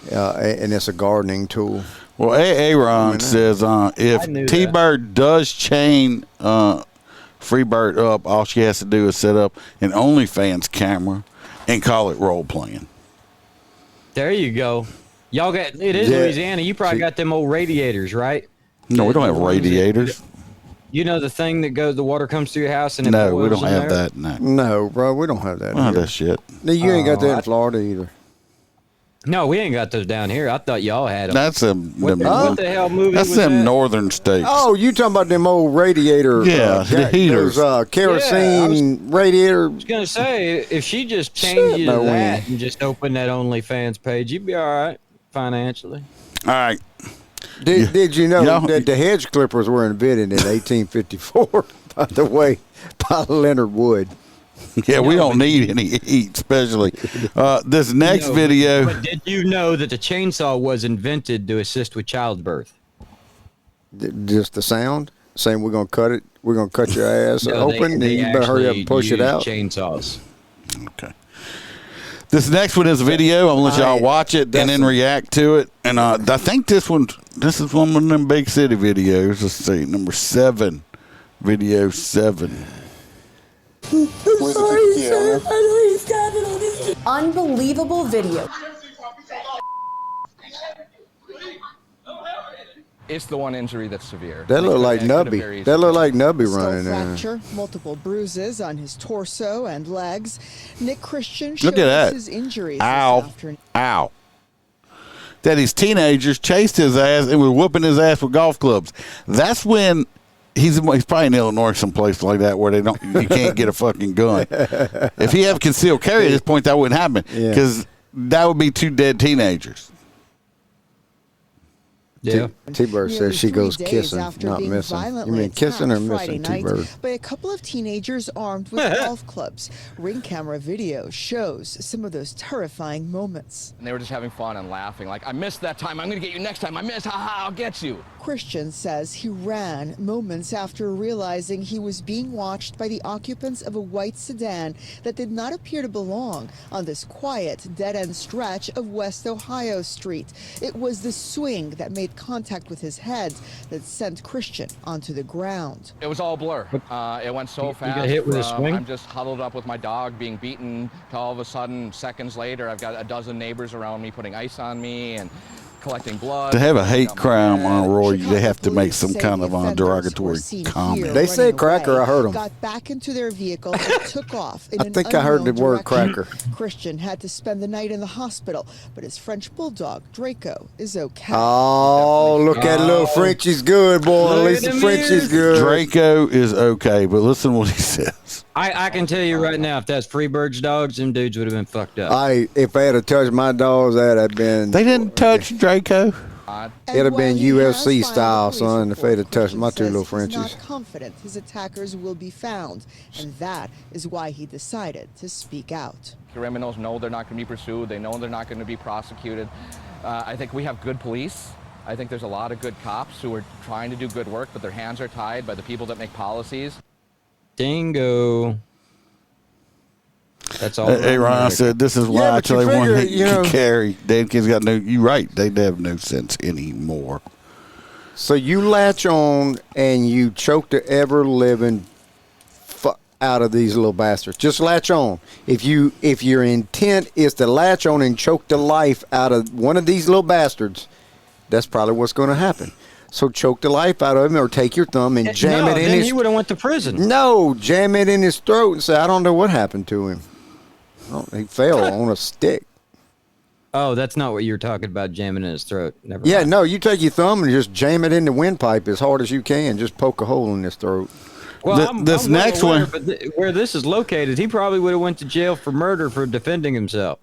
and it's a gardening tool. Well, Aaron says if T-Bird does chain Freebird up, all she has to do is set up an OnlyFans camera and call it role playing. There you go. Y'all got it is Louisiana. You probably got them old radiators, right? No, we don't have radiators. You know the thing that the water comes through your house and it no, we boils don't in have there? that. No, bro, we don't have that. We don't have that shit. No, you ain't got that in Florida either. No, we ain't got those down here. I thought y'all had them. That's what the hell movie That's was them that? northern states. Oh, you talking about them old radiator? Yeah, the heaters. Kerosene radiator. I was gonna say, if she just changed you to that and just opened that OnlyFans page, you'd be all right financially. All right. Did you know that the hedge clippers were invented in 1854? By the way, by Leonard Wood. Yeah, we don't need any heat, especially. This next video. But did you know that the chainsaw was invented to assist with childbirth? Just the sound saying we're gonna cut it, we're gonna cut your ass open, and you better hurry up and push it out. Chainsaws. Okay. This next one is a video. I'm gonna let y'all watch it and then react to it. And I think this is one of them big city videos. Let's see, number 7, video 7. Sorry, sir. I know he's got it on his. Unbelievable video. It's the one injury that's severe. That looked like Nubby. That looked like Nubby running there. Fracture, multiple bruises on his torso and legs. Nick Christian Look at that. his injuries Ow. Ow. That his teenagers chased his ass and were whooping his ass with golf clubs. That's when he's probably in Illinois someplace like that where you can't get a fucking gun. If he had concealed carry at this point, that wouldn't happen because that would be 2 dead teenagers. Yeah. T-Bird says she goes kissing, not missing. You mean kissing or missing, T-Bird? By a couple of teenagers armed with golf clubs. Ring camera video shows some of those terrifying moments. And they were just having fun and laughing. Like, I missed that time. I'm going to get you next time. I missed. Ha ha, I'll get you. Christian says he ran moments after realizing he was being watched by the occupants of a white sedan that did not appear to belong on this quiet, dead-end stretch of West Ohio Street. It was the swing that made contact with his head that sent Christian onto the ground. It was all blur. It went so fast. You got hit with a swing? I'm just huddled up with my dog being beaten to all of a sudden, seconds later, I've got a dozen neighbors around me putting ice on me and collecting blood. To have a hate crime on Roy, they have to make some kind of derogatory comment. They said cracker. I heard them. Got back into their vehicle and took off in I think I heard the word cracker. Christian had to spend the night in the hospital, but his French bulldog Draco is okay. Oh, look at little Frenchie's good, boy. At least the Frenchie's good. Draco is okay, but listen to what he says. I can tell you right now, if that's Freebird's dogs, them dudes would have been fucked up. If I had touched my dogs, that'd have been. They didn't touch Draco. It'd have been UFC style, son, if they'd have touched my 2 little Frenchies. He's not confident his attackers will be found, and that is why he decided to speak out. Criminals know they're not going to be pursued. They know they're not going to be prosecuted. I think we have good police. I think there's a lot of good cops who are trying to do good work, but their hands are tied by the people that make policies. Dingo. That's all. Hey, Ron said this is why I actually want to carry. Damn kids got no. You're right. They have no sense anymore. So you latch on and you choke the ever living out of these little bastards. Just latch on. If your intent is to latch on and choke the life out of one of these little bastards, that's probably what's going to happen. So choke the life out of him or take your thumb and jam it in his. He would have went to prison. No, jam it in his throat and say, I don't know what happened to him. Oh, he fell on a stick. Oh, that's not what you were talking about, jamming in his throat. Never Yeah, mind. no, you take your thumb and just jam it in the windpipe as hard as you can. Just poke a hole in his throat. Well, this next one, where this is located, he probably would have went to jail for murder for defending himself.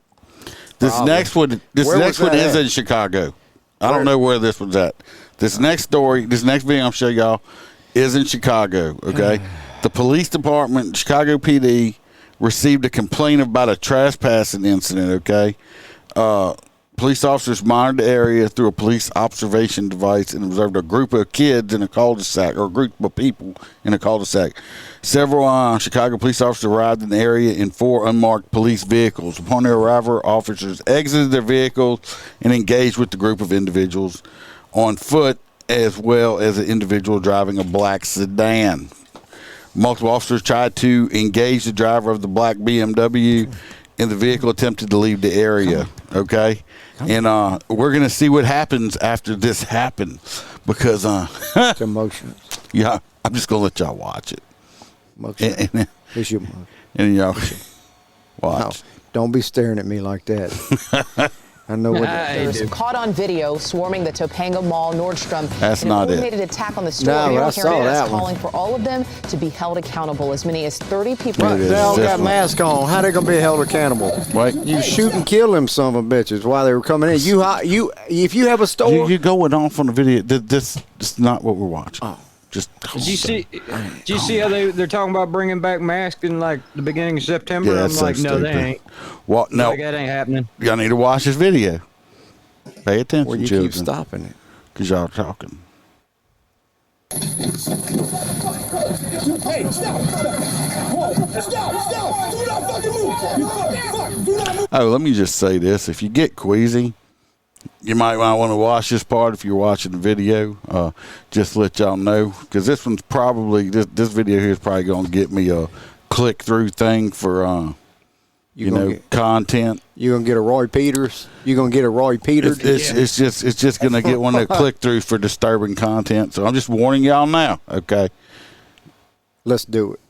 This next one is in Chicago. I don't know where this one's at. This next story, this next video I'm showing y'all is in Chicago, okay? The police department, Chicago PD, received a complaint about a trespassing incident, okay? Police officers monitored the area through a police observation device and observed a group of kids in a cul-de-sac, or a group of people in a cul-de-sac. Several Chicago police officers arrived in the area in 4 unmarked police vehicles. Upon their arrival, officers exited their vehicles and engaged with the group of individuals on foot, as well as an individual driving a black sedan. Multiple officers tried to engage the driver of the black BMW, and the vehicle attempted to leave the area, okay? And we're going to see what happens after this happens, because it's emotional. Yeah, I'm just going to let y'all watch it. It's your and y'all watch. No, don't be staring at me like that. I know what There's caught on video swarming the Topanga Mall Nordstrom. That's in not a coordinated attack on the store. No, I saw that one. Calling for all of them to be held accountable. As many as 30 people. They all got masks on. How they gonna be held accountable? Right. You shoot and kill them son of a bitches while they were coming in. If you have a store, you going off on the video. This is not what we're watching. Oh. Just did you see how they're talking about bringing back masks in like the beginning of September? Yeah, I'm like, no, they ain't. What? No, like, that ain't happening. Y'all need to watch this video. Pay attention. Well, you children, keep stopping it because y'all talking. Hey, stop! Stop! Do not fucking move! Do not move! Oh, let me just say this: if you get queasy, you might want to watch this part if you're watching the video. Just let y'all know, because this one's probably this video here is probably going to get me a click through thing for content. You gonna get a Roy Peters? You gonna get a Roy Peters? It's just gonna get one of the click throughs for disturbing content. So I'm just warning y'all now. Okay, let's do it.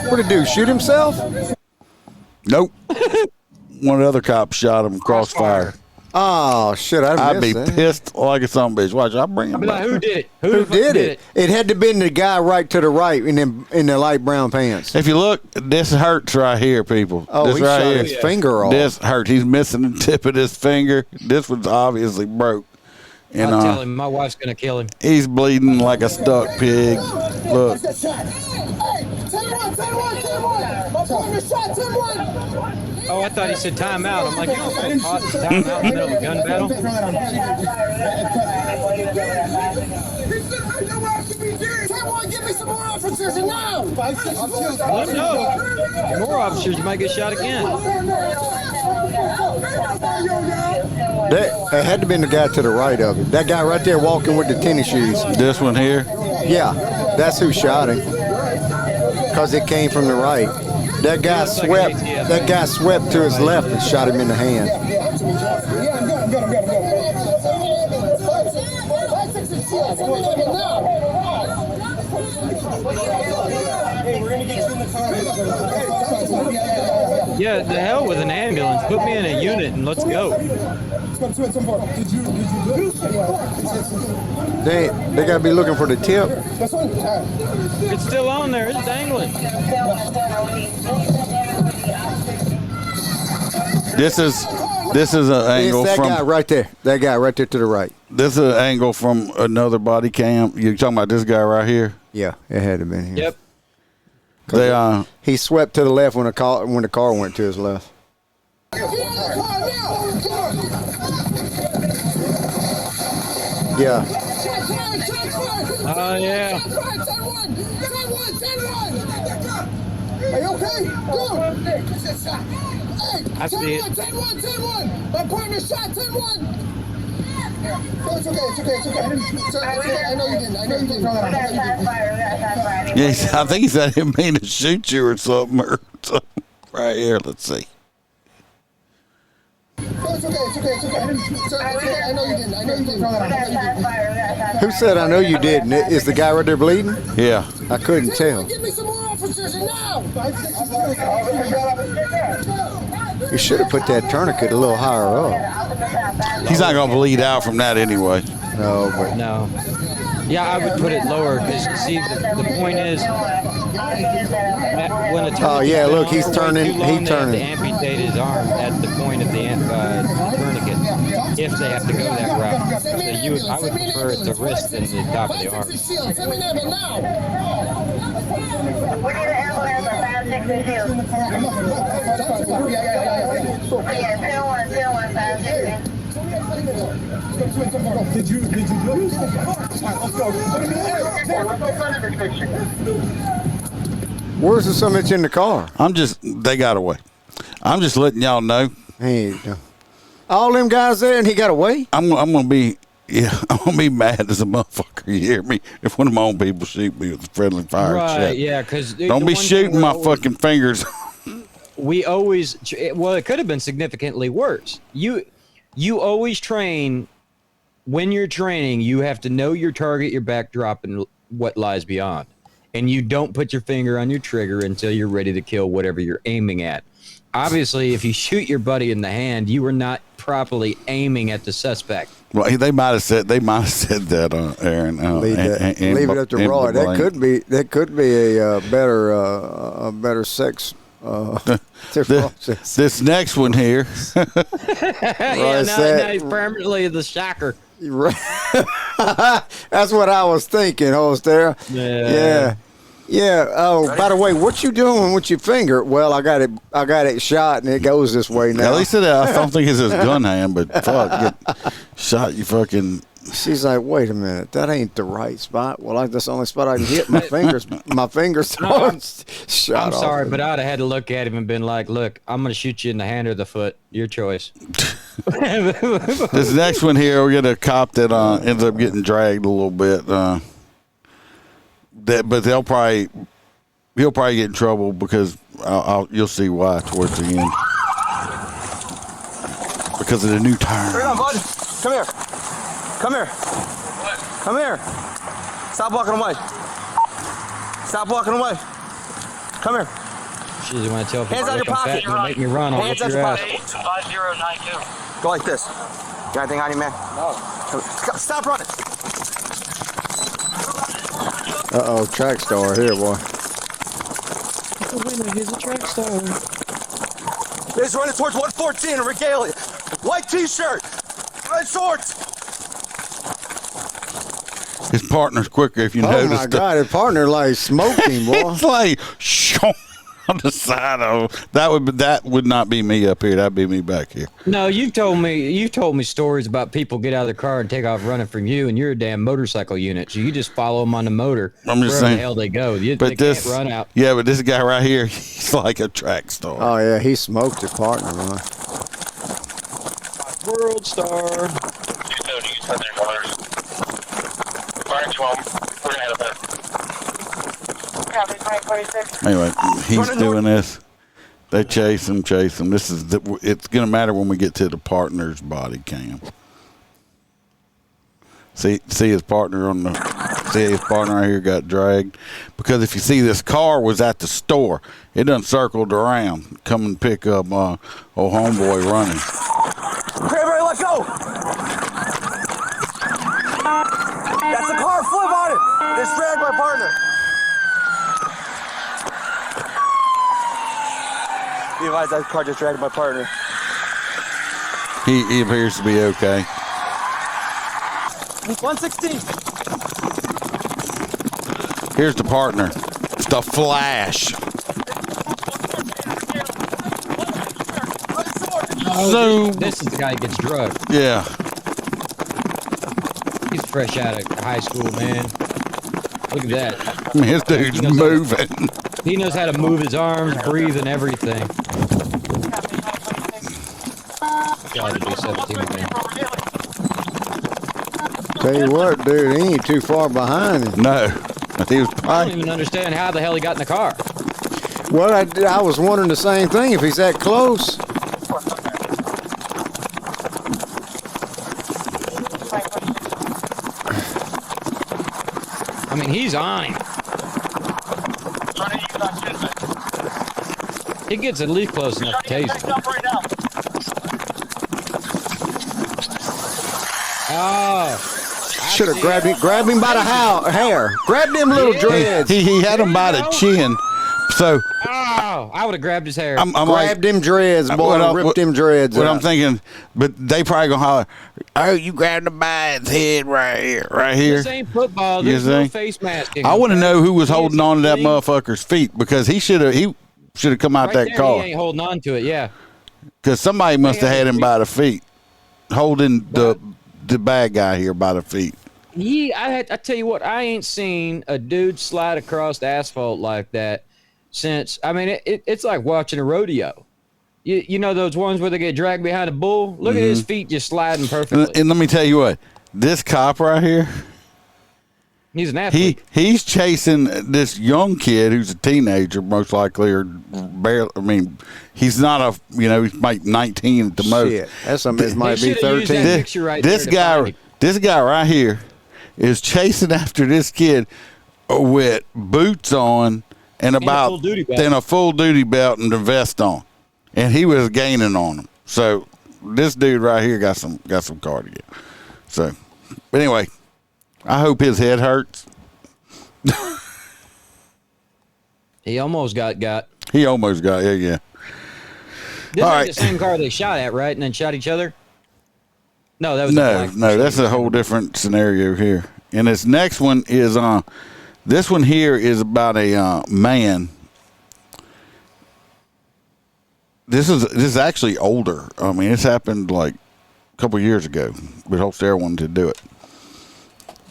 What did he do? Shoot himself? Nope. One of the other cops shot him crossfire. Oh shit! I'd be pissed like a son of a bitch. Watch, I'll bring him back. Like, who did it? Who did it? It had to been the guy right to the right in the light brown pants. If you look, this hurts right here, people. Oh, this he right shot here. his finger off. This hurts. He's missing the tip of his finger. This one's obviously broke. And, I'll tell him my wife's gonna kill him. He's bleeding like a stuck pig. Look. Oh, I thought he said timeout. I'm like, you don't get caught timeout in the middle of a gun battle. Give me some more officers now! Well, no. More officers, you might get shot again. It had to been the guy to the right of it. That guy right there walking with the tennis shoes. This one here? Yeah, that's who shot him. Because it came from the right. That guy swept. That guy swept to his left and shot him in the hand. Yeah, the hell with an ambulance. Put me in a unit and let's go. They got to be looking for the tip. It's still on there. It's dangling. This is an angle it's that from guy right there. That guy right there to the right. This is an angle from another body cam. You talking about this guy right here? Yeah, it had to been here. Yep. He swept to the left when the car went to his left. Yeah. Oh yeah. Are you okay? Good. I see it. 10-1. My partner shot 10-1. No, it's okay. I know you didn't. Yeah, I think he said he didn't mean to shoot you or something. Right here, let's see. No, it's okay. I know you didn't. Who said I know you didn't? Is the guy right there bleeding? Yeah. I couldn't tell. Give me some more officers now. You should have put that tourniquet a little higher up. He's not going to bleed out from that anyway. No. Yeah, I would put it lower because, see, the point is, when a oh yeah, look, he's turning. He's turning. They have to amputate his arm at the point of the tourniquet if they have to go that route. So I would prefer it to wrist than the top of the arm. We need an ambulance at 562. Yeah, 10-1, 560. Did you do it? Where's the summit in the car? They got away. I'm just letting y'all know. Hey, all them guys there and he got away? I'm gonna be mad as a motherfucker. You hear me? If one of my own people shoot me with a friendly fire Right, yeah, because don't be shooting my fucking fingers. We always, well, it could have been significantly worse. You always train. When you're training, you have to know your target, your backdrop, and what lies beyond. and you don't put your finger on your trigger until you're ready to kill whatever you're aiming at. Obviously, if you shoot your buddy in the hand, you were not properly aiming at the suspect. Well, they might have said that, Aaron. Leave it up to Roy. That could be a better sex. This next one here. now he's permanently the shocker. That's what I was thinking, Holster. Yeah. Oh, by the way, what you doing with your finger? Well, I got it shot, and it goes this way now. At least I don't think it's his gun hand, but fuck, get shot. You fucking. She's like, wait a minute, that ain't the right spot. Well, that's the only spot I can hit. My fingers shot. I'm sorry, but I'd have had to look at him and been like, look, I'm going to shoot you in the hand or the foot. Your choice. This next one here, we get a cop that ends up getting dragged a little bit. But he'll probably get in trouble because you'll see why towards the end. Because of the new tire. Bring it on, bud. Come here. Come here. What? Come here. Stop walking away. Stop walking away. Come here. She doesn't want to tell people hands out your pocket. Make me run. Hands out your pocket. 5092. Go like this. Got anything on you, man? No. Stop running. Uh-oh, track star here, boy. He's a track star. He's running towards 114 in regalia. White t-shirt. Red shorts. His partner's quicker if you notice. Oh, my God, his partner like smoked him, boy. It's like, on the side of that would not be me up here. That'd be me back here. No, you've told me stories about people get out of their car and take off running from you, and you're a damn motorcycle unit, so you just follow them on the motor. I'm just wherever saying. The hell they go. They this, can't run out. Yeah, but this guy right here, he's like a track star. Oh yeah, he smoked his partner, man. World star. Anyway, he's doing this. They chase him. This is it's gonna matter when we get to the partner's body cam. See his partner right here got dragged because if you see this car was at the store, it done circled around, come and pick up old homeboy running. Everybody, let go. That's the car. Flip on it. It's dragged my partner. You realize that car just dragged my partner. He appears to be okay. 116. Here's the partner. The Flash. So this is the guy who gets drugged. Yeah. He's fresh out of high school, man. Look at that. I mean, this dude's moving. He knows how to move his arms, breathe, and everything. God, to be 17 again. Tell you what, dude, he ain't too far behind him. No. He was I don't even understand how the hell he got in the car. Well, I was wondering the same thing, if he's that close. I mean, he's on him. He gets at least close enough to tase him. Oh. Should have grabbed him by the hair. Grabbed him little dreads. He had him by the chin. So. Oh, I would have grabbed his hair. Grabbed him dreads, boy. Ripped him dreads What out. I'm thinking, but they probably gonna holler, oh, you grabbed him by his head right here. This ain't football. There's no face masking. I want to know who was holding on to that motherfucker's feet because he should have come out that car. He ain't holding on to it, yeah. Because somebody must have had him by the feet, holding the bad guy here by the feet. I tell you what, I ain't seen a dude slide across the asphalt like that since. I mean, it's like watching a rodeo. You know those ones where they get dragged behind a bull? Look at his feet just sliding perfectly. And let me tell you what, this cop right here, he's an athlete. He's chasing this young kid who's a teenager, most likely, or barely. I mean, he's not he's like 19 at the most. Shit, that's something. Might be 13. This guy right here is chasing after this kid. with boots on and about then a full duty belt and the vest on, and he was gaining on him. So this dude right here got some cardio. So anyway, I hope his head hurts. He almost got. He almost got. Yeah. This ain't the same car they shot at, right? And then shot each other. No, that was no. That's a whole different scenario here. And this next one is this one here is about a man. This is actually older. I mean, this happened like a couple years ago, but Holster wanted to do it.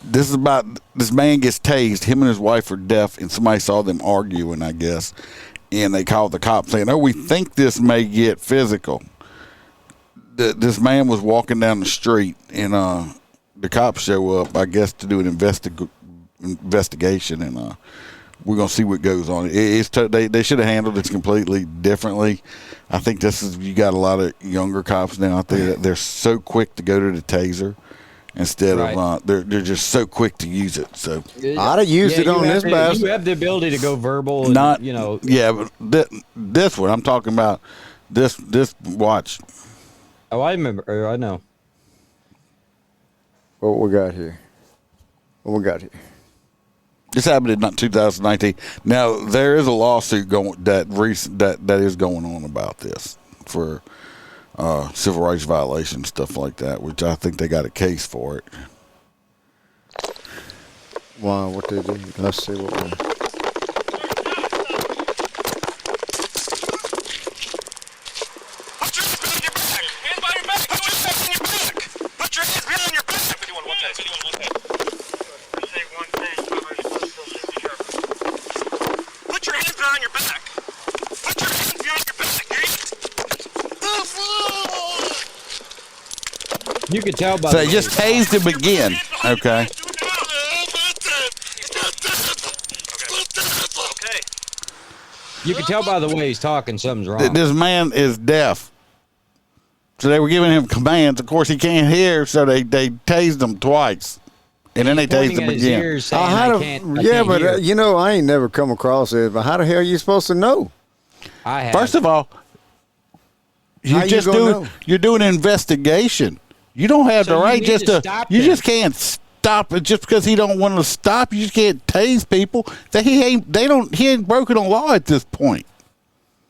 This is about this man gets tased. Him and his wife are deaf, and somebody saw them arguing, I guess, and they called the cops saying, "Oh, we think this may get physical." This man was walking down the street, and the cops show up, I guess, to do an investigation, and we're gonna see what goes on. They should have handled it completely differently. I think you got a lot of younger cops now out there that they're so quick to go to the taser. Instead of they're just so quick to use it. So I'd have used it on this bastard. You have the ability to go verbal. And, Not Yeah, but this one I'm talking about. This watch. Oh, I remember. I know. What we got here? This happened in 2019. Now there is a lawsuit that is going on about this for. Civil rights violations, stuff like that, which I think they got a case for it. Wow, what they do? Let's see what we. Put your hands behind your back. Hands behind your back. Put your hands behind your back. Put your hands behind your back. 51 one time. 51 one time. Say one thing. Put your hands behind your back. Put your hands behind your back. You could tell by. So they just tased him again. Okay. You can tell by the way he's talking, something's wrong. This man is deaf. So they were giving him commands. Of course, he can't hear, so they tased him twice. And then they tased him again. You know, I ain't never come across it, but how the hell are you supposed to know? I have. First of all, you're doing an investigation. You don't have the right just to you just can't stop it just because he don't want to stop. You just can't tase people. He ain't broken a law at this point.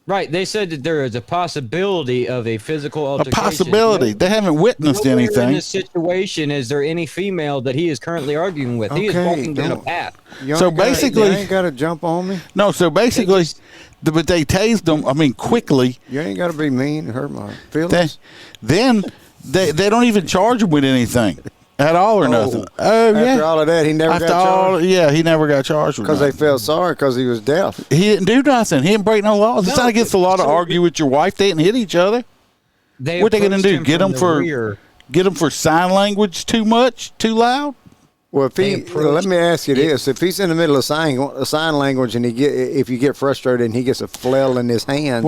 Right. They said that there is a possibility of a physical altercation. A possibility. They haven't witnessed anything. In this situation, is there any female that he is currently arguing with? He is walking down a path. So basically, you ain't got to jump on me. No. So basically, but they tased him. I mean, quickly. You ain't got to be mean and hurt my feelings. They don't even charge him with anything at all or nothing. After all of that, he never got charged. He never got charged with because they felt sorry because he was deaf. He didn't do nothing. He didn't break no laws. It's not against the law to argue with your wife. They didn't hit each other. What they going to do? Get them for sign language too much, too loud? Well, let me ask you this: if he's in the middle of sign language and if you get frustrated and he gets a flail in his hands,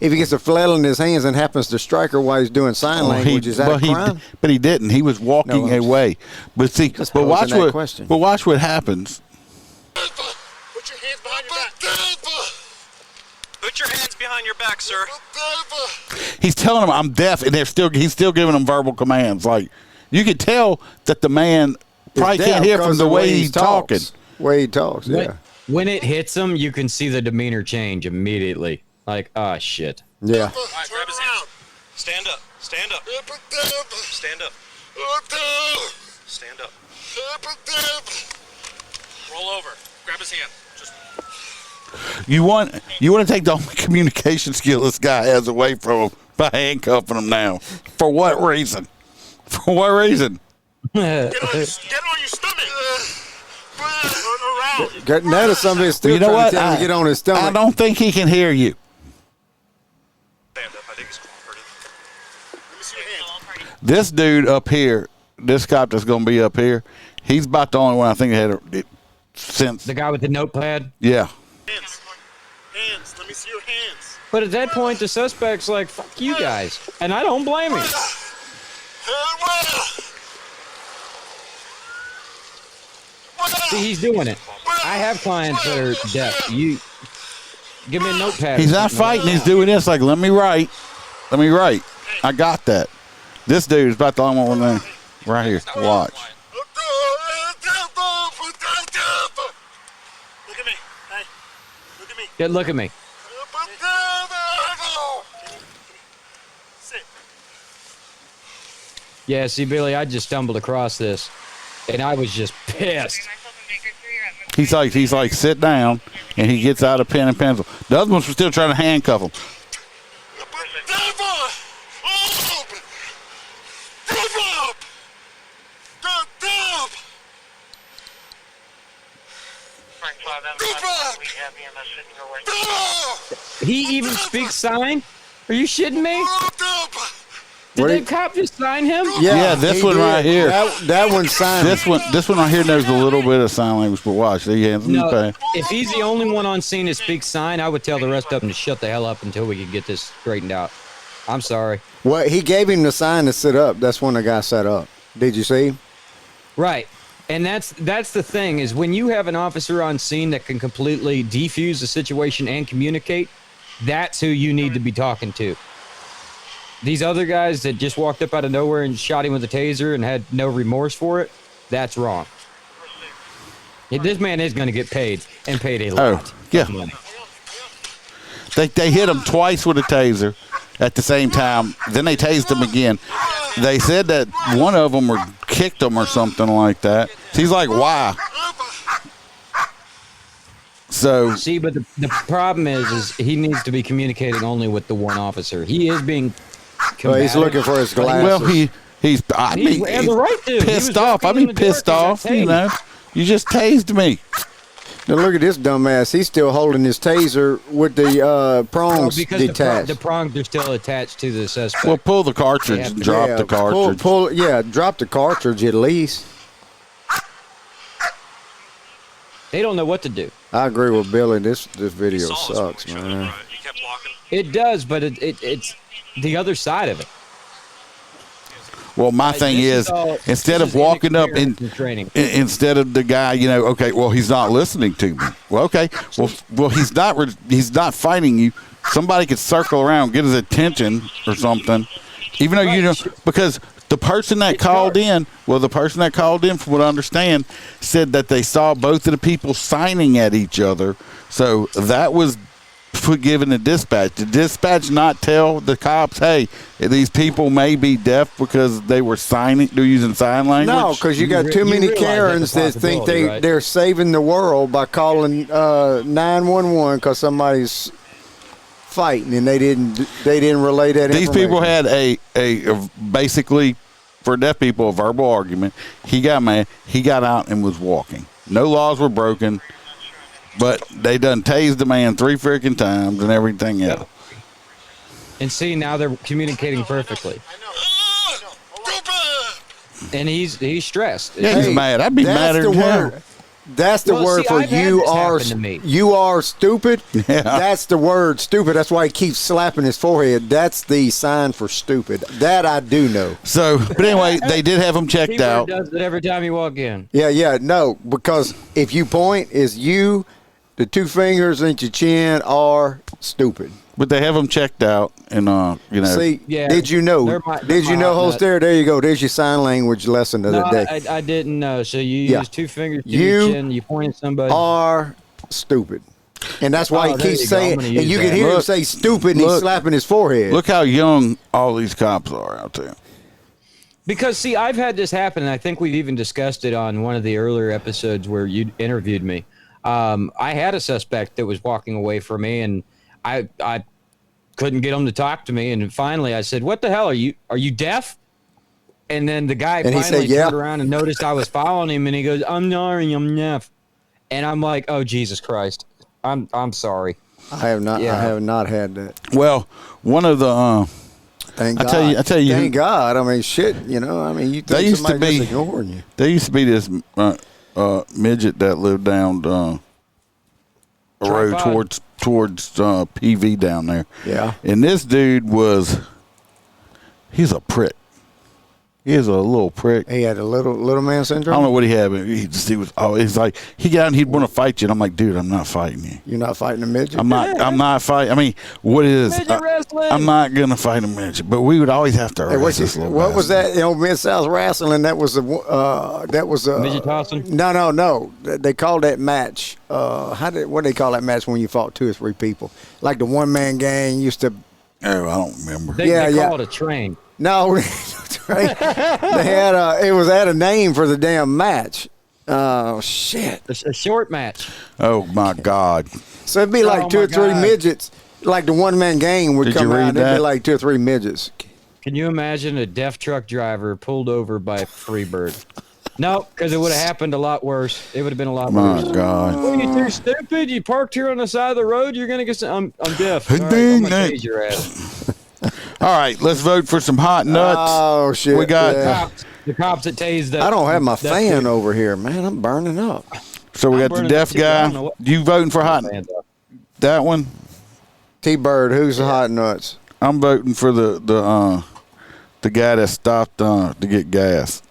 if he gets a flail in his hands and happens to strike her while he's doing sign language, is that a crime? But he didn't. He was walking away. But see, watch what happens. Put your hands behind your back. Put your hands behind your back, sir. He's telling them I'm deaf, and he's still giving them verbal commands. Like you could tell that the man. Probably can't hear from the way he's talking. Way he talks, yeah. When it hits him, you can see the demeanor change immediately. Like, oh, shit. Yeah. All right, grab his hand. Stand up. Stand up. Stand up. Stand up. Roll over. Grab his hand. You want to take the only communication skill this guy has away from him by handcuffing him now. For what reason? For what reason? Get on your stomach. Turn around. Now that somebody's still trying to tell him to get on his stomach. I don't think he can hear you. Stand up. I think he's cooperative. Let me see your hands. This dude up here, this cop that's going to be up here, he's about the only one I think had it since. The guy with the notepad? Yeah. Hands. Let me see your hands. But at that point, the suspect's like, fuck you guys. And I don't blame him. See, he's doing it. I have clients that are deaf. You give me a notepad. He's not fighting. He's doing this like, let me write. I got that. This dude is about the only one there. Right here. Watch. Look at me. Hey, look at me. Yeah, look at me. Sit. Yeah, see, Billy, I just stumbled across this, and I was just pissed. He's like, sit down, and he gets out a pen and pencil. The other ones were still trying to handcuff him. He even speaks sign? Are you shitting me? Did that cop just sign him? Yeah, this one right here. That one signed. This one right here knows a little bit of sign language, but watch. He hands him the pen. If he's the only one on scene that speaks sign, I would tell the rest of them to shut the hell up until we can get this straightened out. I'm sorry. Well, he gave him the sign to sit up. That's when the guy sat up. Did you see? Right. And that's the thing is when you have an officer on scene that can completely defuse the situation and communicate, that's who you need to be talking to. These other guys that just walked up out of nowhere and shot him with a taser and had no remorse for it, that's wrong. This man is going to get paid and paid a lot of money. They hit him twice with a taser at the same time. Then they tased him again. They said that one of them kicked him or something like that. So he's like, why? So see, but the problem is he needs to be communicating only with the one officer. He is being well, he's looking for his glasses. Well, he's pissed off. I'd be pissed off, you know. You just tased me. Now look at this dumbass. He's still holding his taser with the prongs detached. The prongs are still attached to the suspect. Well, pull the cartridge and drop the cartridge. Drop the cartridge at least. They don't know what to do. I agree with Billy. This video sucks, man. It does, but it's the other side of it. Well, my thing is, instead of walking up and instead of the guy, you know, okay, well, he's not listening to me. Well, okay, well, he's not fighting you. Somebody could circle around, get his attention or something, even though you know, because the person that called in, from what I understand, said that they saw both of the people signing at each other. So that was given the dispatch. Did dispatch not tell the cops, hey, these people may be deaf because they were using sign language? No, because you got too many Karens that think they're saving the world by calling 911 because somebody's fighting and they didn't relay that. These people had a basically, for deaf people, a verbal argument. He got mad. He got out and was walking. No laws were broken. But they done tased the man 3 freaking times and everything else. And see, now they're communicating perfectly. And he's stressed. Yeah, he's mad. I'd be mad at him. That's the word for you are stupid. Yeah. That's the word stupid. That's why he keeps slapping his forehead. That's the sign for stupid. That I do know. So, but anyway, they did have him checked out. He does it every time you walk in. Yeah, no, because if you point, is you. The 2 fingers in your chin are stupid. But they have them checked out, and you know. See, did you know? Holster? There you go. There's your sign language lesson of the day. I didn't know. So you use 2 fingers to your chin. You point at somebody. Are stupid, and that's why he keeps saying. And you can hear him say "stupid," and he's slapping his forehead. Look how young all these cops are out there. Because see, I've had this happen, and I think we've even discussed it on one of the earlier episodes where you interviewed me. I had a suspect that was walking away from me, and I couldn't get him to talk to me. And finally, I said, "What the hell are you deaf?" And then the guy finally turned around and noticed I was following him, and he goes, "I'm sorry, I'm deaf." And I'm like, "Oh Jesus Christ, I'm sorry." I have not. Yeah. I have not had that. Well, one of the thank God. I tell you. Thank God. I mean, shit. You know. I mean, you think somebody's just ignoring you. There used to be this midget that lived down a road towards PV down there. Yeah. And this dude he's a prick. He is a little prick. He had a little man syndrome? I don't know what he had, but he was always like, he got out and he'd want to fight you. And I'm like, dude, I'm not fighting you. You're not fighting a midget? I'm not fighting. I mean, what is Midget wrestling. I'm not going to fight a midget, but we would always have to wrestle this little What bastard. was that? Mid-South Wrestling, that was a midget tossing? No. They called that match. What do they call that match when you fought 2 or 3 people? Like the one-man gang used to. Oh, I don't remember. They call it a train. No, they had it was had a name for the damn match. Oh shit! It's a short match. Oh my God! So it'd be like 2 or 3 midgets, like the one man gang would come out. It'd be like 2 or 3 midgets. Can you imagine a deaf truck driver pulled over by Freebird? No, because it would have happened a lot worse. It would have been a lot worse. My God! What are you too stupid? You parked here on the side of the road. You're gonna get some. I'm deaf. All right, I'm gonna tase your ass. All right, let's vote for some hot nuts. Oh shit! We got the cops that tased that. I don't have my fan over here, man. I'm burning up. So we got the deaf guy. You voting for hot? That one. T-Bird. Who's the hot nuts? I'm voting for the guy that stopped to get gas.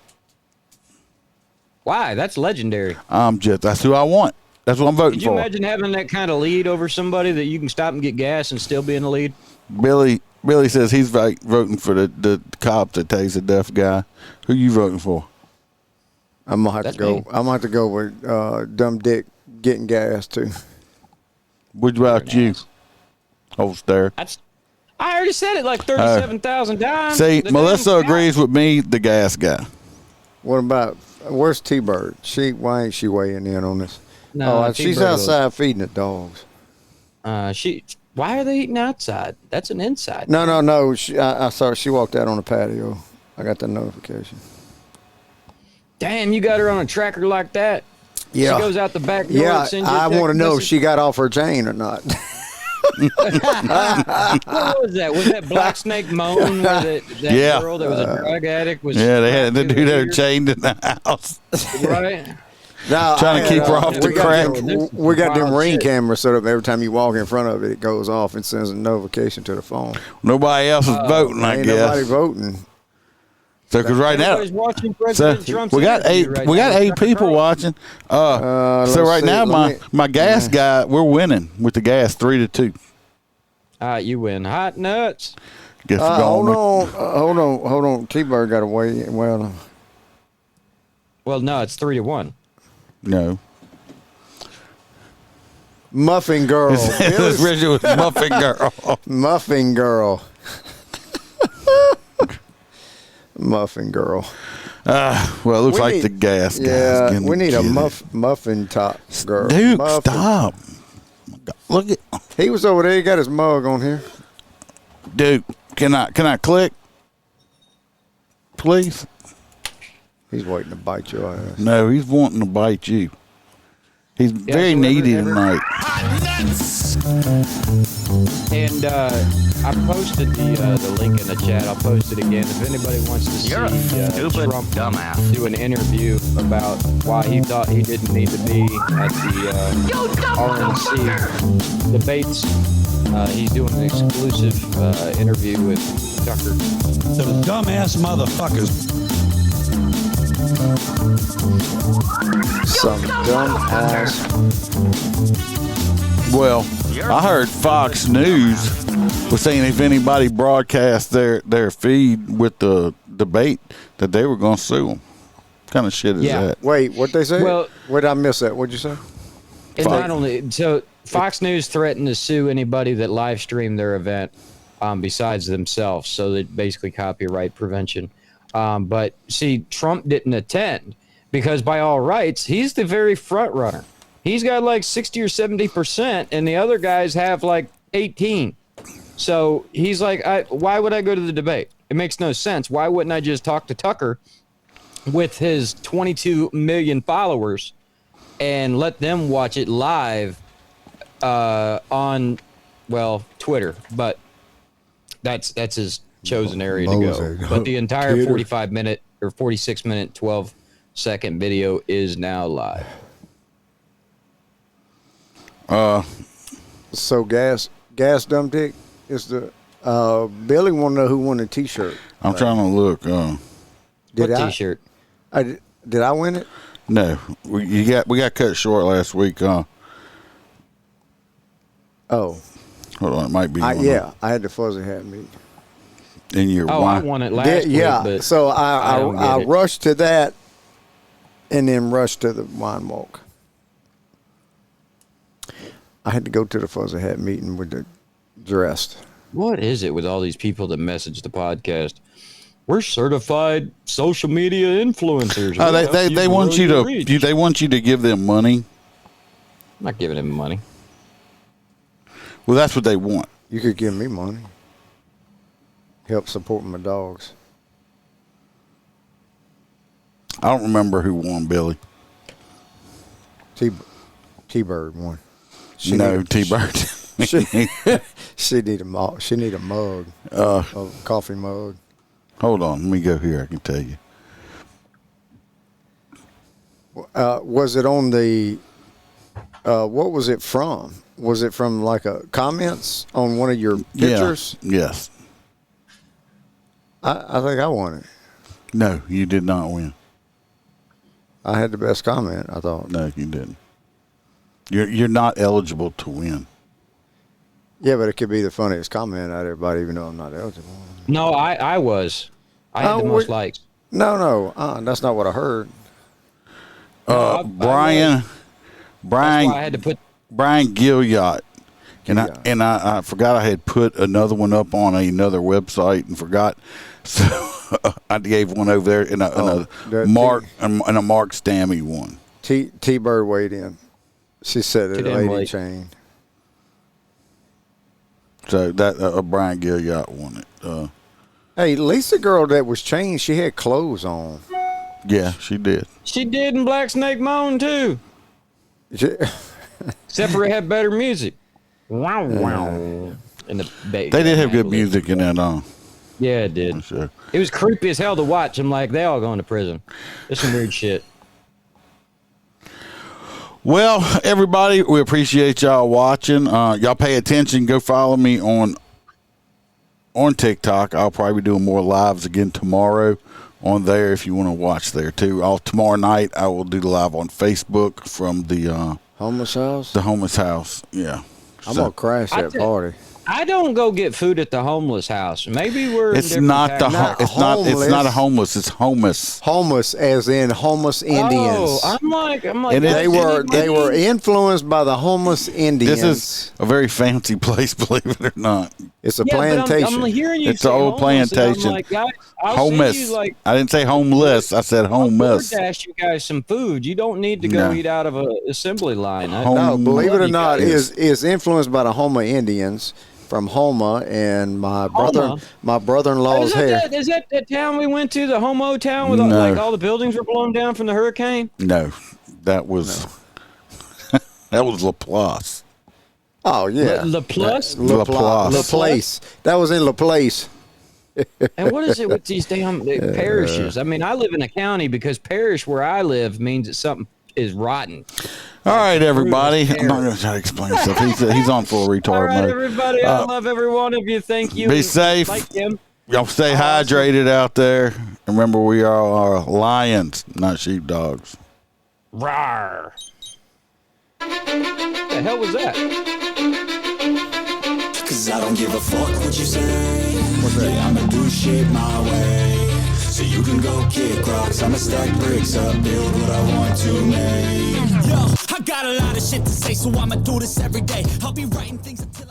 Why? That's legendary. That's who I want. That's what I'm voting Could you for. imagine having that kind of lead over somebody that you can stop and get gas and still be in the lead? Billy says he's voting for the cop that tased the deaf guy. Who you voting for? I'm gonna have to go. I'm gonna have to go with dumb dick getting gas too. What about you? Old stare. I already said it like 37,000 times. See, Melissa agrees with me. The gas guy. What about where's T-Bird? Why ain't she weighing in on this? No, she's outside feeding the dogs. Why are they eating outside? That's an inside. No. I saw her. She walked out on the patio. I got the notification. Damn, you got her on a tracker like that? Yeah. She goes out the back door. Yeah, and sends you a I text want to know if message? she got off her chain or not. What was that? Was that Black Snake Moan? That girl that was a drug addict? They had the dude that chained in the house. Right? No, Trying to keep her off the crack. We got them ring cameras set up. Every time you walk in front of it, it goes off and sends a notification to the phone. Nobody else is voting, I ain't guess. Nobody voting. So, because right now, Everybody's watching President Trump's we got interview right now. 8 people watching. So right now, my gas guy, we're winning with the gas 3-2. All right, you win. Hot nuts. Guess Hold on. T-Bird got away. Well, no, it's 3-1. No. Muffin Girl. His original was Muffin Girl. Muffin Girl. Muffin Girl. Well, it looks like the gas guy. Yeah, we need a muffin top girl. Dude, muffin. stop. Look at. He was over there. He got his mug on here. Dude, can I click? Please? He's waiting to bite your ass. No, he's wanting to bite you. He's very needy tonight. And I posted the link in the chat. I'll post it again. If anybody wants to see Trump do an interview about why he thought he didn't need to be at the RNC debates, he's doing an exclusive interview with Tucker. Some dumbass motherfuckers. Some dumb ass. Well, I heard Fox News was saying if anybody broadcast their feed with the debate that they were going to sue them. What kind of shit is that? Wait, what they say? Well, what did I miss that? What'd you say? And not only so, Fox News threatened to sue anybody that live streamed their event besides themselves. So that basically copyright prevention. But see, Trump didn't attend because by all rights, he's the very front runner. He's got like 60 or 70%, and the other guys have like 18. So he's like, why would I go to the debate? It makes no sense. Why wouldn't I just talk to Tucker with his 22 million followers and let them watch it live on, well, Twitter? But that's his chosen area to go. But the entire 45-minute or 46-minute, 12-second video is now live. So gas dumb dick is the Billy want to know who won the T-shirt. I'm trying to look. What T-shirt? Did I win it? No, we got cut short last week. Oh, hold on, it might be. I had the fuzzy hat meet. In your I won it last week. But so I rushed to that, and then rushed to the wine walk. I had to go to the fuzzy hat meeting with the dressed. What is it with all these people that message the podcast? We're certified social media influencers. They want you to they want you to give them money. I'm not giving them money. Well, that's what they want. You could give me money. Help support my dogs. I don't remember who won, Billy. T-Bird won. T-Bird. She need a mug. She need a mug. A coffee mug. Hold on, let me go here. I can tell you. Was it on the? What was it from? Was it from like a comments on one of your pictures? Yeah. Yes. I think I won it. No, you did not win. I had the best comment, I thought. No, you didn't. You're not eligible to win. Yeah, but it could be the funniest comment out of everybody, even though I'm not eligible. No, I was. I had the most likes. No, that's not what I heard. Brian I had to put Brian Gilliott. And I forgot I had put another one up on another website and forgot, so I gave one over there and a Mark Stammy one. T-Bird weighed in. She said it lady chain. So that Brian Gilliott won it. Hey, at least the girl that was chained, she had clothes on. Yeah, she did. She did in Black Snake Moan too. Except for it had better music. Wow. And they did have good music in that. Yeah, it did. Sure. It was creepy as hell to watch. I'm like, they all going to prison. It's some weird shit. Well, everybody, we appreciate y'all watching. Y'all pay attention. Go follow me on TikTok. I'll probably be doing more lives again tomorrow on there if you want to watch there too. Tomorrow night I will do the live on Facebook from the homeless house. The homeless house, yeah. I'm gonna crash that party. I don't go get food at the homeless house. Maybe we're. It's not the. It's not a homeless. It's homeless. Homeless, as in homeless Indians. Oh, I'm like. And they were influenced by the homeless Indians. This is a very fancy place, believe it or not. It's a plantation. I'm hearing you. It's an old plantation. Like, guys, homeless. I didn't say homeless. I said homeless. I'll dash you guys some food. You don't need to go eat out of an assembly line. No, believe it or not, is influenced by the Homa Indians. From Homa, and my brother-in-law's hair. Is that the town we went to, the Homo town, with like all the buildings were blown down from the hurricane? No, that was that was Laplace. Oh yeah, Laplace. Laplace. That was in Laplace. And what is it with these damn parishes? I mean, I live in a county because parish where I live means that something is rotten. All right, everybody. I'm not going to try to explain stuff. He's on full retard mode. All right, everybody. I love every one of you. Thank you. Be safe. Like him. Y'all stay hydrated out there. Remember, we are lions, not sheepdogs. Rawr. What the hell was that? 'Cause I don't give a fuck what you say. Yeah, I'ma do shit my way. So you can go kick rocks, I'ma stack bricks up, build what I want to make. Yo, I got a lot of shit to say, so I'ma do this every day. I'll be writing things until